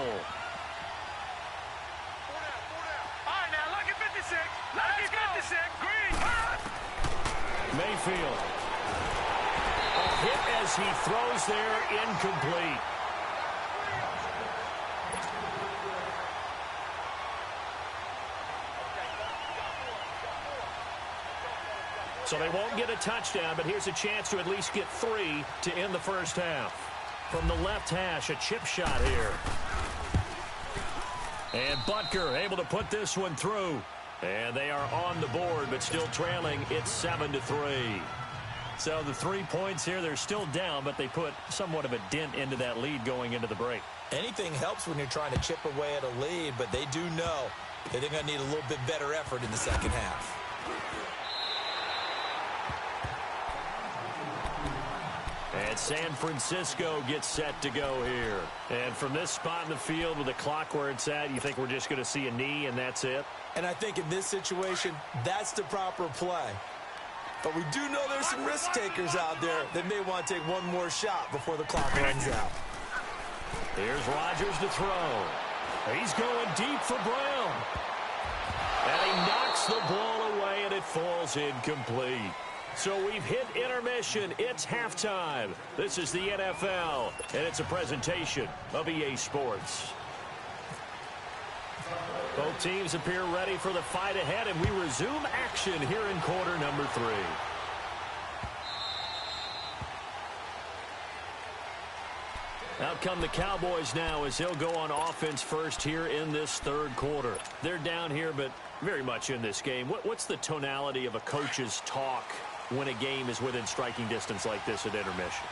All right, now, lucky 56. Lucky 56. Green. Mayfield. A hit as he throws there, incomplete. So they won't get a touchdown, but here's a chance to at least get 3 to end the first half. From the left hash, a chip shot here. And Butker able to put this one through. And they are on the board, but still trailing. It's 7-3. So the 3 points here, they're still down, but they put somewhat of a dent into that lead going into the break. Anything helps when you're trying to chip away at a lead, but they do know that they're going to need a little bit better effort in the second half. And San Francisco gets set to go here. And from this spot in the field with the clock where it's at, you think we're just going to see a knee and that's it? And I think in this situation, that's the proper play. But we do know there's some risk takers out there that may want to take one more shot before the clock runs out. Here's Rodgers to throw. He's going deep for Brown. And he knocks the ball away, and it falls incomplete. So we've hit intermission. It's halftime. This is the NFL, and it's a presentation of EA Sports. Both teams appear ready for the fight ahead, and we resume action here in quarter number 3. Out come the Cowboys now as they'll go on offense first here in this third quarter. They're down here, but very much in this game. What's the tonality of a coach's talk when a game is within striking distance like this at intermission?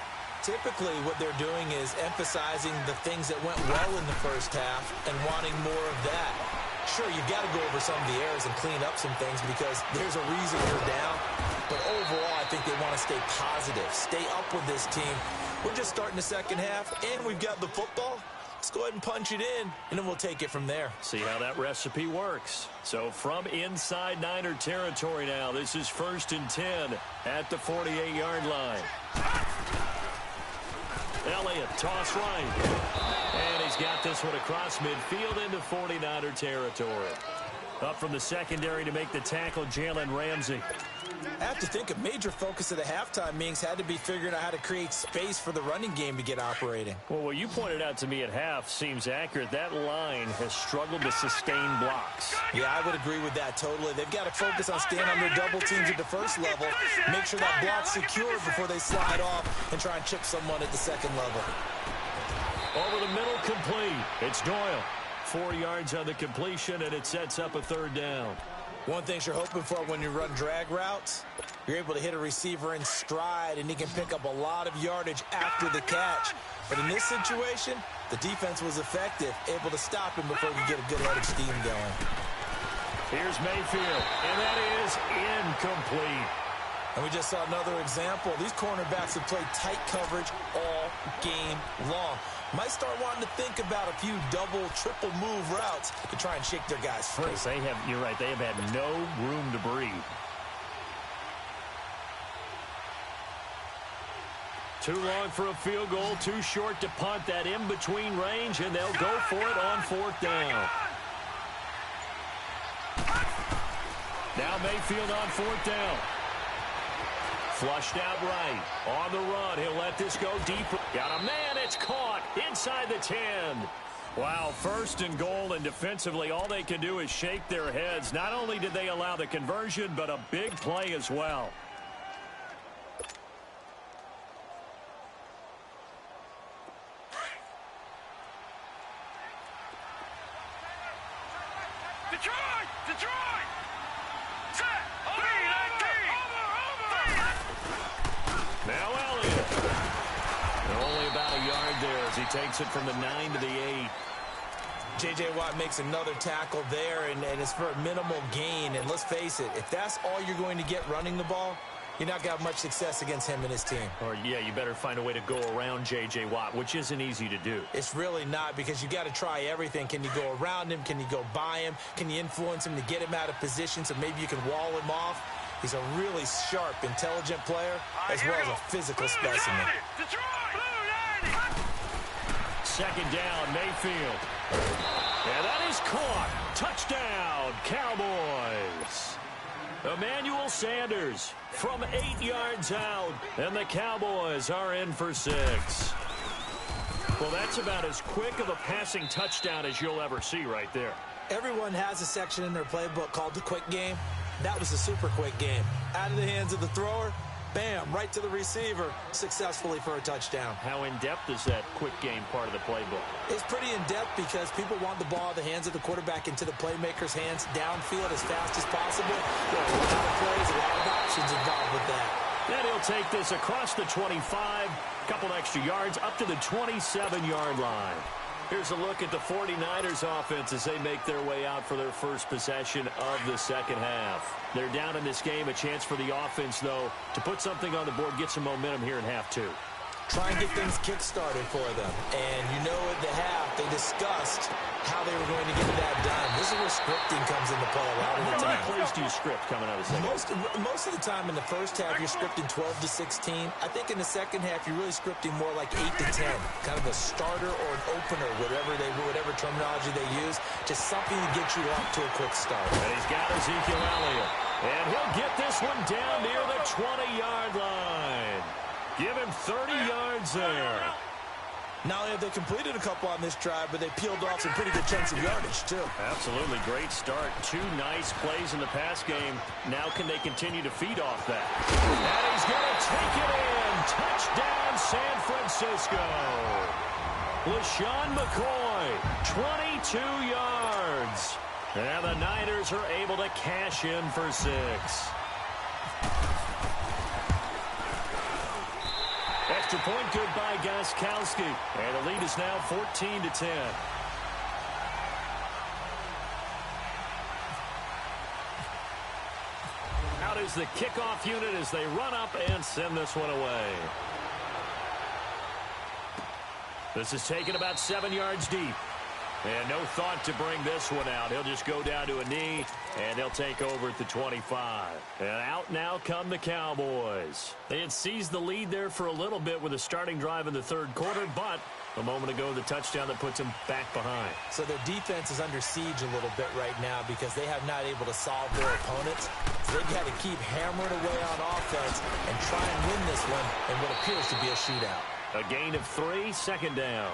Typically, what they're doing is emphasizing the things that went well in the first half and wanting more of that. Sure, you've got to go over some of the errors and clean up some things because there's a reason you're down. But overall, I think they want to stay positive, stay up with this team. We're just starting the second half, and we've got the football. Let's go ahead and punch it in, and then we'll take it from there. See how that recipe works. So from inside Niner territory now, this is 1st and 10 at the 48-yard line. Elliott, toss right. And he's got this one across midfield into 49er territory. Up from the secondary to make the tackle, Jalen Ramsey. I have to think a major focus of the halftime meetings had to be figuring out how to create space for the running game to get operating. Well, what you pointed out to me at half seems accurate. That line has struggled to sustain blocks. Yeah, I would agree with that totally. They've got to focus on staying under double teams at the first level, make sure that block's secured before they slide off and try and chip someone at the second level. Over the middle, complete. It's Doyle. 4 yards on the completion, and it sets up a 3rd down. One thing you're hoping for when you run drag routes, you're able to hit a receiver in stride, and he can pick up a lot of yardage after the catch. But in this situation, the defense was effective, able to stop him before he could get a good head of steam going. Here's Mayfield, and that is incomplete. And we just saw another example. These cornerbacks have played tight coverage all game long. Might start wanting to think about a few double, triple move routes to try and shake their guys free. You're right, they have had no room to breathe. Too long for a field goal, too short to punt. That in-between range, and they'll go for it on 4th down. Now Mayfield on 4th down. Flushed out right. On the run. He'll let this go deeper. Got a man. It's caught inside the 10. Wow, 1st and goal, and defensively all they can do is shake their heads. Not only did they allow the conversion, but a big play as well. Detroit! Detroit! Set! Now Elliott. Only about a yard there as he takes it from the 9 to the 8. J.J. Watt makes another tackle there, and it's for a minimal gain. And let's face it, if that's all you're going to get running the ball, you're not going to have much success against him and his team. Or, yeah, you better find a way to go around J.J. Watt, which isn't easy to do. It's really not, because you got to try everything. Can you go around him? Can you go by him? Can you influence him to get him out of position so maybe you can wall him off? He's a really sharp, intelligent player, as well as a physical specimen. Second down, Mayfield. And that is caught. Touchdown, Cowboys. Emmanuel Sanders from 8 yards out, and the Cowboys are in for 6. Well, that's about as quick of a passing touchdown as you'll ever see right there. Everyone has a section in their playbook called the quick game. That was a super quick game. Out of the hands of the thrower, bam, right to the receiver, successfully for a touchdown. How in-depth is that quick game part of the playbook? It's pretty in-depth because people want the ball in the hands of the quarterback into the playmaker's hands downfield as fast as possible. There are a lot of plays, a lot of options involved with that. Then he'll take this across the 25, a couple extra yards, up to the 27-yard line. Here's a look at the 49ers offense as they make their way out for their first possession of the second half. They're down in this game. A chance for the offense, though, to put something on the board, get some momentum here in half 2. Try and get things kick-started for them. And you know at the half, they discussed how they were going to get that done. This is where scripting comes into play a lot of the time. How many plays do you script coming out of the second? Most of the time in the first half, you're scripting 12 to 16. I think in the second half, you're really scripting more like 8 to 10. Kind of a starter or an opener, whatever terminology they use. Just something to get you off to a quick start. And he's got Ezekiel Elliott. And he'll get this one down near the 20-yard line. Give him 30 yards there. Not only have they completed a couple on this drive, but they peeled off some pretty good chunks of yardage, too. Absolutely great start. 2 nice plays in the pass game. Now can they continue to feed off that? And he's going to take it in. Touchdown, San Francisco. LaShawn McCoy, 22 yards. And the Niners are able to cash in for 6. Extra point good by Gostkowski. And the lead is now 14-10. Out is the kickoff unit as they run up and send this one away. This is taken about 7 yards deep. And no thought to bring this one out. He'll just go down to a knee, and they'll take over at the 25. And out now come the Cowboys. They had seized the lead there for a little bit with a starting drive in the 3rd quarter, but a moment ago, the touchdown that puts them back behind. So their defense is under siege a little bit right now because they have not able to solve their opponents. So they've got to keep hammering away on offense and try and win this one in what appears to be a shootout. A gain of 3, 2nd down.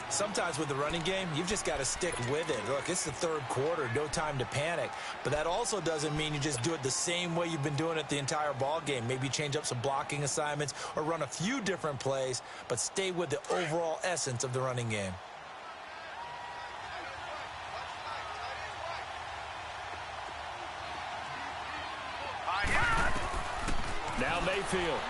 Sometimes with the running game, you've just got to stick with it. Look, it's the 3rd quarter, no time to panic. But that also doesn't mean you just do it the same way you've been doing it the entire ball game. Maybe change up some blocking assignments or run a few different plays, but stay with the overall essence of the running game. Now Mayfield.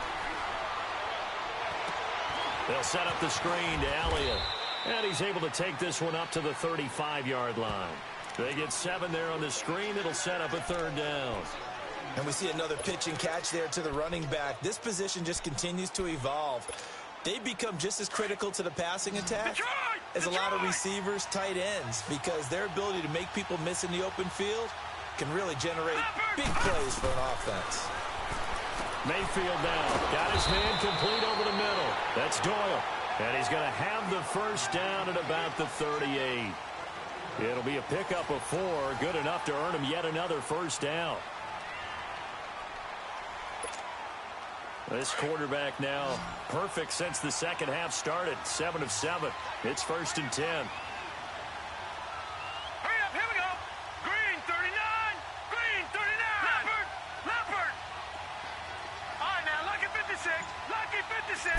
They'll set up the screen to Elliott. And he's able to take this one up to the 35-yard line. They get 7 there on the screen. It'll set up a 3rd down. And we see another pitch and catch there to the running back. This position just continues to evolve. They become just as critical to the passing attack as a lot of receivers, tight ends, because their ability to make people miss in the open field can really generate big plays for an offense. Mayfield now got his man complete over the middle. That's Doyle. And he's going to have the 1st down at about the 38. It'll be a pickup of 4, good enough to earn him yet another 1st down. This quarterback now perfect since the 2nd half started. 7 of 7. It's 1st and 10. Hurry up, here we go. Green, 39. Green, 39. Leopard. All right, now, lucky 56. Lucky 56.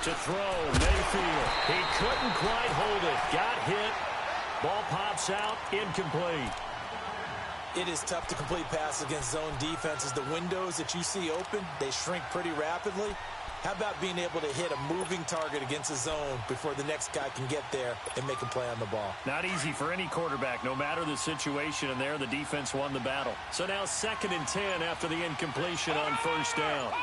To throw, Mayfield. He couldn't quite hold it. Got hit. Ball pops out, incomplete. It is tough to complete passes against zone defenses. The windows that you see open, they shrink pretty rapidly. How about being able to hit a moving target against a zone before the next guy can get there and make a play on the ball? Not easy for any quarterback, no matter the situation, and there the defense won the battle. So now 2nd and 10 after the incompletion on 1st down.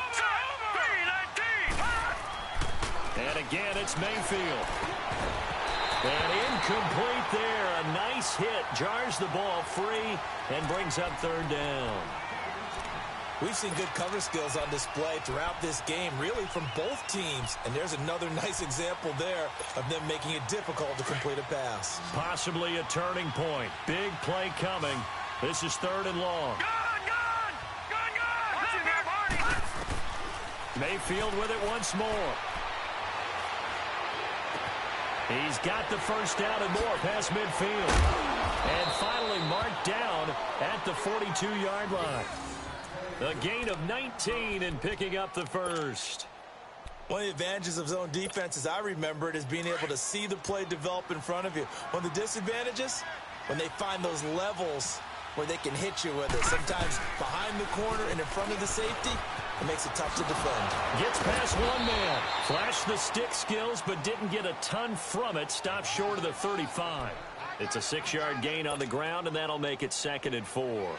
And again, it's Mayfield. And incomplete there. A nice hit. Jars the ball free and brings up 3rd down. We've seen good cover skills on display throughout this game, really from both teams. And there's another nice example there of them making it difficult to complete a pass. Possibly a turning point. Big play coming. This is 3rd and long. Mayfield with it once more. He's got the 1st down and more past midfield. And finally marked down at the 42-yard line. A gain of 19 and picking up the 1st. One of the advantages of zone defense, as I remember it, is being able to see the play develop in front of you. One of the disadvantages, when they find those levels where they can hit you with it. Sometimes behind the corner and in front of the safety, it makes it tough to defend. Gets past one man. Flashed the stick skills, but didn't get a ton from it. Stopped short of the 35. It's a 6-yard gain on the ground, and that'll make it 2nd and 4. All right,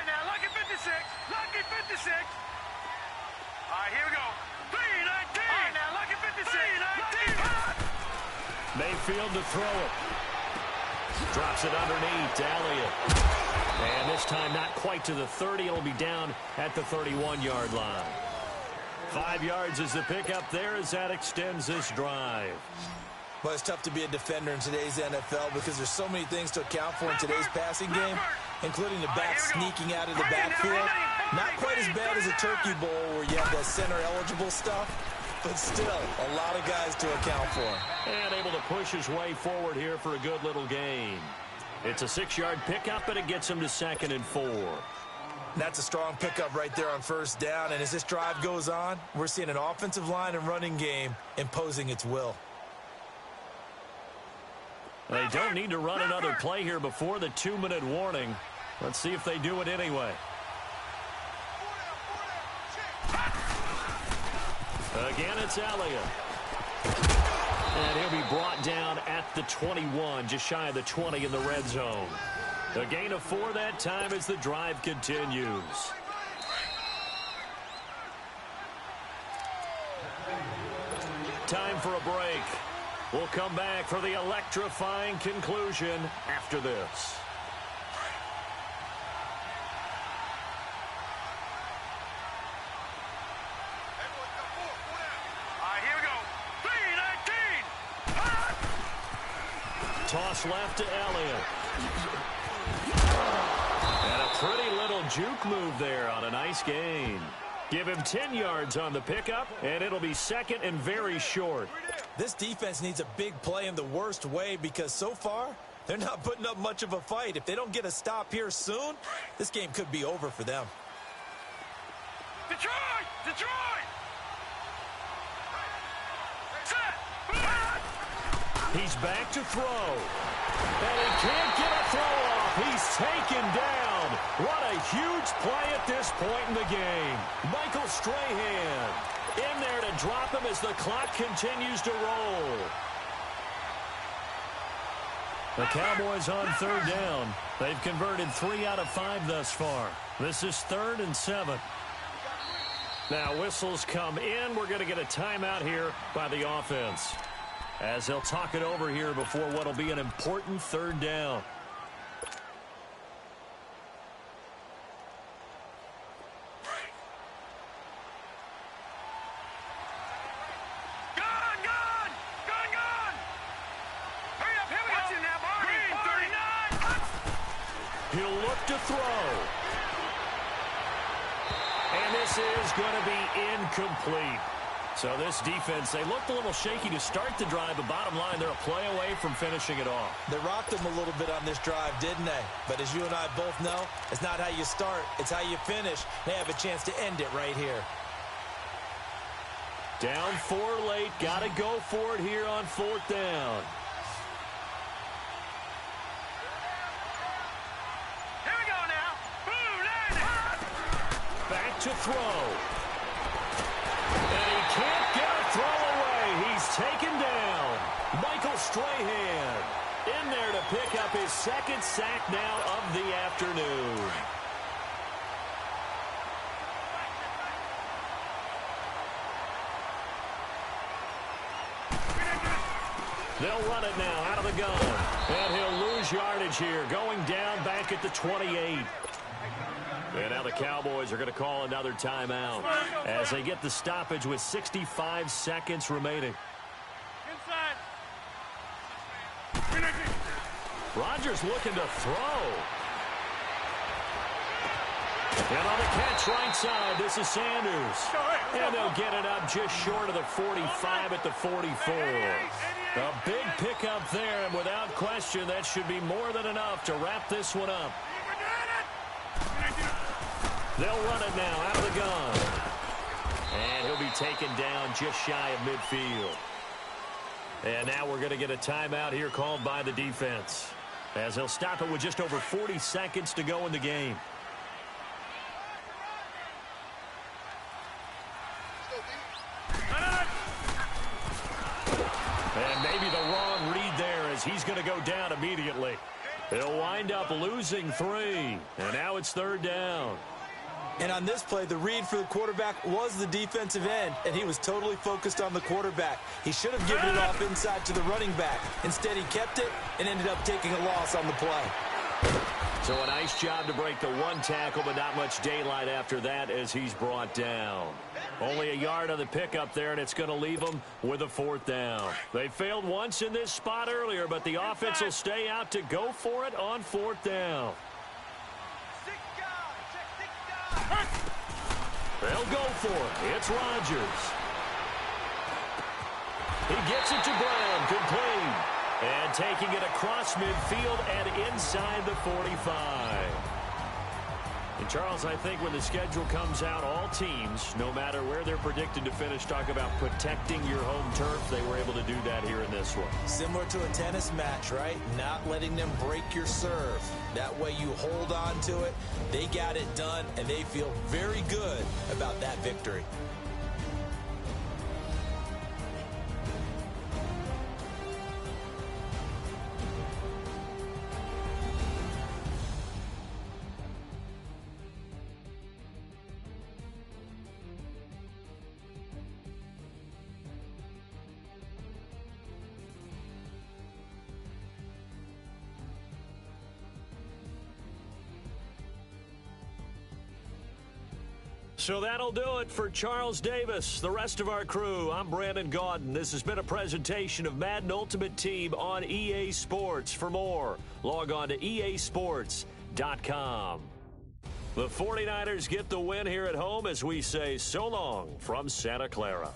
now, lucky 56. Lucky 56. All right, here we go. 319. All right, now, lucky 56. 319. Mayfield to throw it. Drops it underneath to Elliott. And this time not quite to the 30. It'll be down at the 31-yard line. 5 yards is the pickup there as that extends this drive. Well, it's tough to be a defender in today's NFL because there's so many things to account for in today's passing game, including the back sneaking out of the backfield Not quite as bad as a Turkey Bowl where you have that center-eligible stuff, but still a lot of guys to account for. And able to push his way forward here for a good little gain. It's a 6-yard pickup, and it gets him to 2nd and 4. That's a strong pickup right there on first down, and as this drive goes on, we're seeing an offensive line and running game imposing its will. They don't need to run another play here before the 2-minute warning. Let's see if they do it anyway. Again, it's Elliott. And he'll be brought down at the 21, just shy of the 20 in the red zone. A gain of 4 that time as the drive continues. Time for a break. We'll come back for the electrifying conclusion after this. Toss left to Elliott. And a pretty little juke move there on a nice gain. Give him 10 yards on the pickup, and it'll be 2nd and very short. This defense needs a big play in the worst way because so far, they're not putting up much of a fight. If they don't get a stop here soon, this game could be over for them. Detroit! Detroit! Set! He's back to throw. And he can't get a throw off. He's taken down. What a huge play at this point in the game. Michael Strahan in there to drop him as the clock continues to roll. The Cowboys on 3rd down. They've converted 3 out of 5 thus far. This is 3rd and 7. Now whistles come in. We're going to get a timeout here by the offense, as they'll talk it over here before what will be an important 3rd down. Gone! Gone! Gone! Gone! Hurry up! Here we go! Now, Green, 39! He'll look to throw. And this is going to be incomplete. So this defense, they looked a little shaky to start the drive, but bottom line, they're a play away from finishing it off. They rocked them a little bit on this drive, didn't they? But as you and I both know, it's not how you start, it's how you finish. They have a chance to end it right here. Down 4 late, got to go for it here on 4th down. Here we go now! Boom! Back to throw. And he can't get a throw away. He's taken down. Michael Strahan in there to pick up his 2nd sack now of the afternoon. They'll run it now out of the gun. And he'll lose yardage here, going down back at the 28. And now the Cowboys are going to call another timeout as they get the stoppage with 65 seconds remaining. Inside! Rodgers looking to throw. And on the catch right side, this is Sanders. And they'll get it up just short of the 45 at the 44. A big pickup there, and without question, that should be more than enough to wrap this one up. They'll run it now out of the gun. And he'll be taken down just shy of midfield. And now we're going to get a timeout here called by the defense, as they'll stop it with just over 40 seconds to go in the game. And maybe the wrong read there, as he's going to go down immediately. They'll wind up losing 3. And now it's 3rd down. And on this play, the read for the quarterback was the defensive end, and he was totally focused on the quarterback. He should have given it off inside to the running back. Instead, he kept it and ended up taking a loss on the play. So a nice job to break the 1 tackle, but not much daylight after that as he's brought down. Only a yard on the pickup there, and it's going to leave them with a 4th down. They failed once in this spot earlier, but the offense will stay out to go for it on 4th down. 6 guys! Check 6 guys! They'll go for it. It's Rodgers. He gets it to Brown, complete. And taking it across midfield and inside the 45. And, Charles, I think when the schedule comes out, all teams, no matter where they're predicted to finish, talk about protecting your home turf. They were able to do that here in this one. Similar to a tennis match, right? Not letting them break your serve. That way you hold on to it. They got it done, and they feel very good about that victory. So that'll do it for Charles Davis, the rest of our crew. I'm Brandon Gaudin. This has been a presentation of Madden Ultimate Team on EA Sports. For more, log on to easports.com. The 49ers get the win here at home as we say so long from Santa Clara.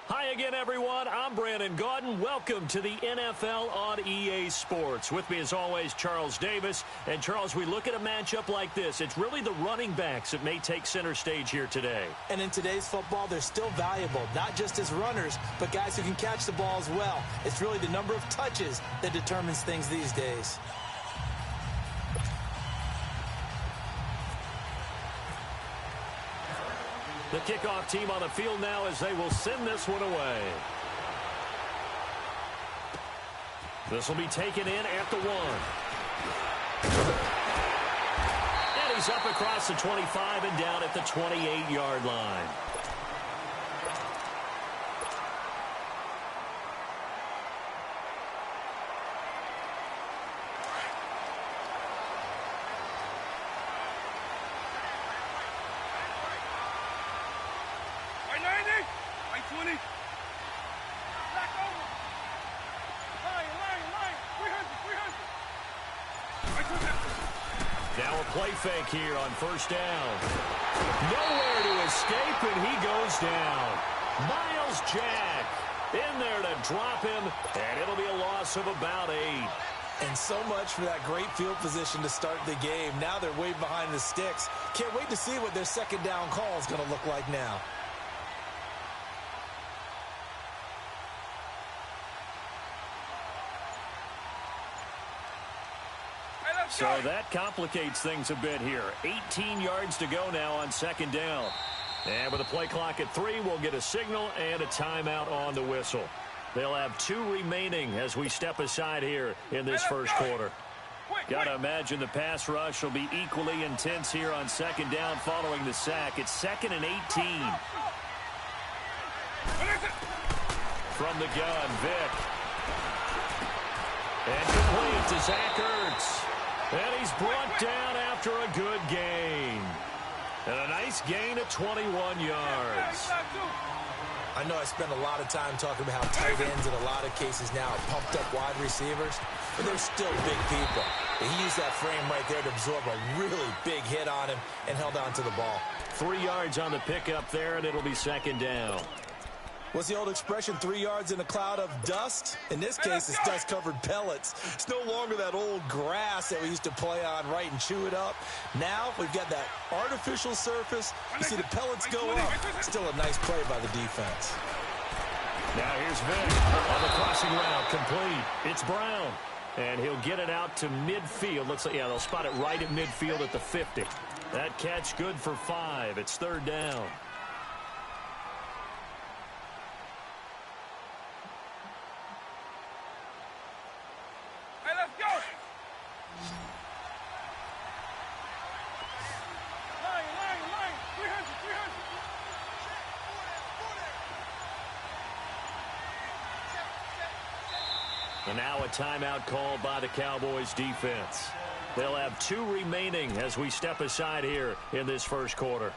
Hi again, everyone. I'm Brandon Gaudin. Welcome to the NFL on EA Sports. With me, as always, Charles Davis. And, Charles, we look at a matchup like this. It's really the running backs that may take center stage here today. And in today's football, they're still valuable, not just as runners, but guys who can catch the ball as well. It's really the number of touches that determines things these days. The kickoff team on the field now as they will send this one away. This will be taken in at the 1. And he's up across the 25 and down at the 28-yard line. Now a play fake here on first down. Nowhere to escape, and he goes down. Myles Jack in there to drop him, and it'll be a loss of about 8. And so much for that great field position to start the game. Now they're way behind the sticks. Can't wait to see what their second down call is going to look like now. So that complicates things a bit here. 18 yards to go now on second down. And with the play clock at 3, we'll get a signal and a timeout on the whistle. They'll have 2 remaining as we step aside here in this first quarter. Got to imagine the pass rush will be equally intense here on second down following the sack. It's 2nd and 18. From the gun, Vick. And complete to Zach Ertz. And he's brought down after a good gain. And a nice gain of 21 yards. I know I spend a lot of time talking about how tight ends in a lot of cases now are pumped up wide receivers, but they're still big people. And he used that frame right there to absorb a really big hit on him and held on to the ball. 3 yards on the pickup there, and it'll be second down. What's the old expression, 3 yards in a cloud of dust? In this case, it's dust-covered pellets. It's no longer that old grass that we used to play on, right, and chew it up. Now we've got that artificial surface. You see the pellets go up. Still a nice play by the defense. Now here's Vick on the crossing route, complete. It's Brown, and he'll get it out to midfield. Looks like, yeah, they'll spot it right at midfield at the 50. That catch good for 5. It's third down. And now a timeout called by the Cowboys defense. They'll have 2 remaining as we step aside here in this first quarter.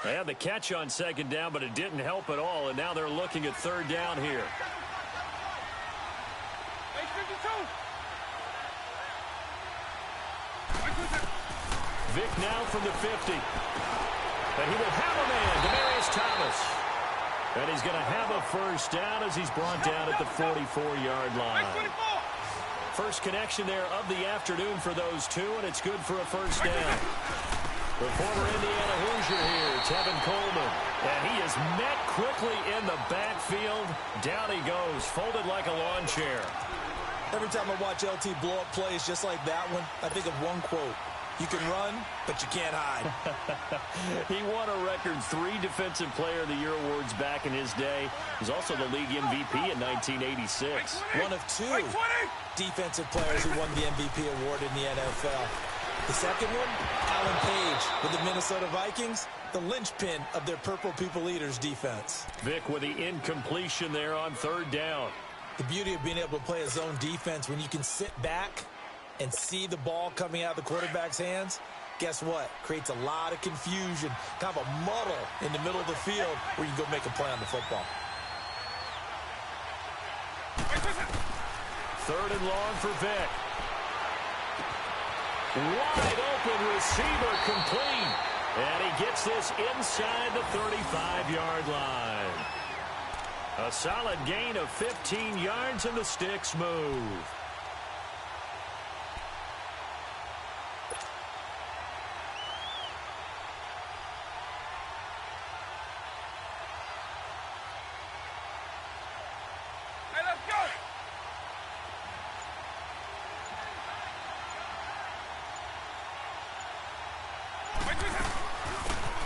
They had the catch on second down, but it didn't help at all, and now they're looking at third down here. Vick now from the 50. And he will have a man, Demaryius Thomas. And he's going to have a first down as he's brought down at the 44-yard line. First connection there of the afternoon for those 2, and it's good for a first down. The former Indiana Hoosier here, Tevin Coleman. And he is met quickly in the backfield. Down he goes, folded like a lawn chair. Every time I watch LT blow up plays just like that one, I think of one quote. You can run, but you can't hide. He won a record 3 Defensive Player of the Year awards back in his day. He was also the league MVP in 1986. One of 2 defensive players who won the MVP award in the NFL. The second one, Alan Page with the Minnesota Vikings, the linchpin of their Purple People Eaters defense. Vick with the incompletion there on third down. The beauty of being able to play a zone defense when you can sit back and see the ball coming out of the quarterback's hands, guess what? Creates a lot of confusion, kind of a muddle in the middle of the field where you can go make a play on the football. Third and long for Vick. Wide open receiver, complete. And he gets this inside the 35-yard line. A solid gain of 15 yards, and the sticks move.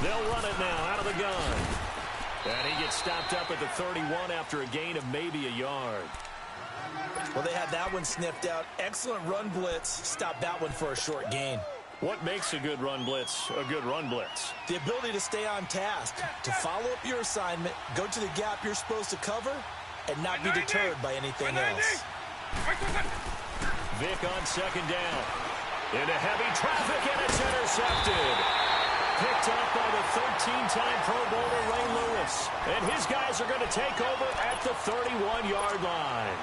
They'll run it now out of the gun. And he gets stopped up at the 31 after a gain of maybe a yard. Well, they had that one sniffed out. Excellent run blitz. Stopped that one for a short gain. What makes a good run blitz a good run blitz? The ability to stay on task, to follow up your assignment, go to the gap you're supposed to cover, and not be deterred by anything else. Vick on second down. Into heavy traffic, and it's intercepted. Picked up by the 13-time Pro Bowler Ray Lewis. And his guys are going to take over at the 31-yard line.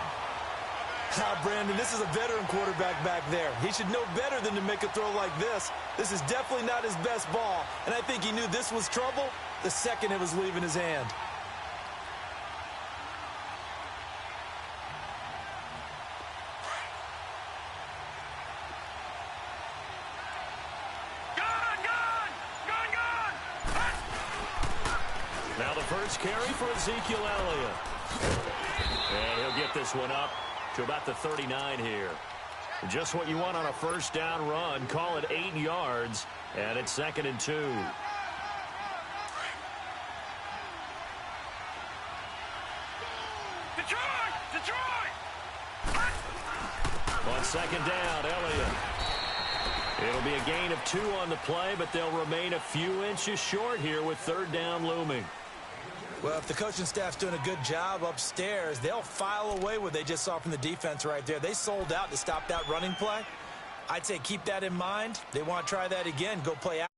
Brandon, this is a veteran quarterback back there. He should know better than to make a throw like this. This is definitely not his best ball. And I think he knew this was trouble the second it was leaving his hand. the first carry for Ezekiel Elliott. And he'll get this one up to about the 39 here. Just what you want on a first down run. Call it 8 yards, and it's 2nd and 2. Detroit! On 2nd down, Elliott. It'll be a gain of 2 on the play, but they'll remain a few inches short here with 3rd down looming. Well, if the coaching staff's doing a good job upstairs, they'll file away what they just saw from the defense right there. They sold out to stop that running play. I'd say keep that in mind. They want to try that again. Go play out.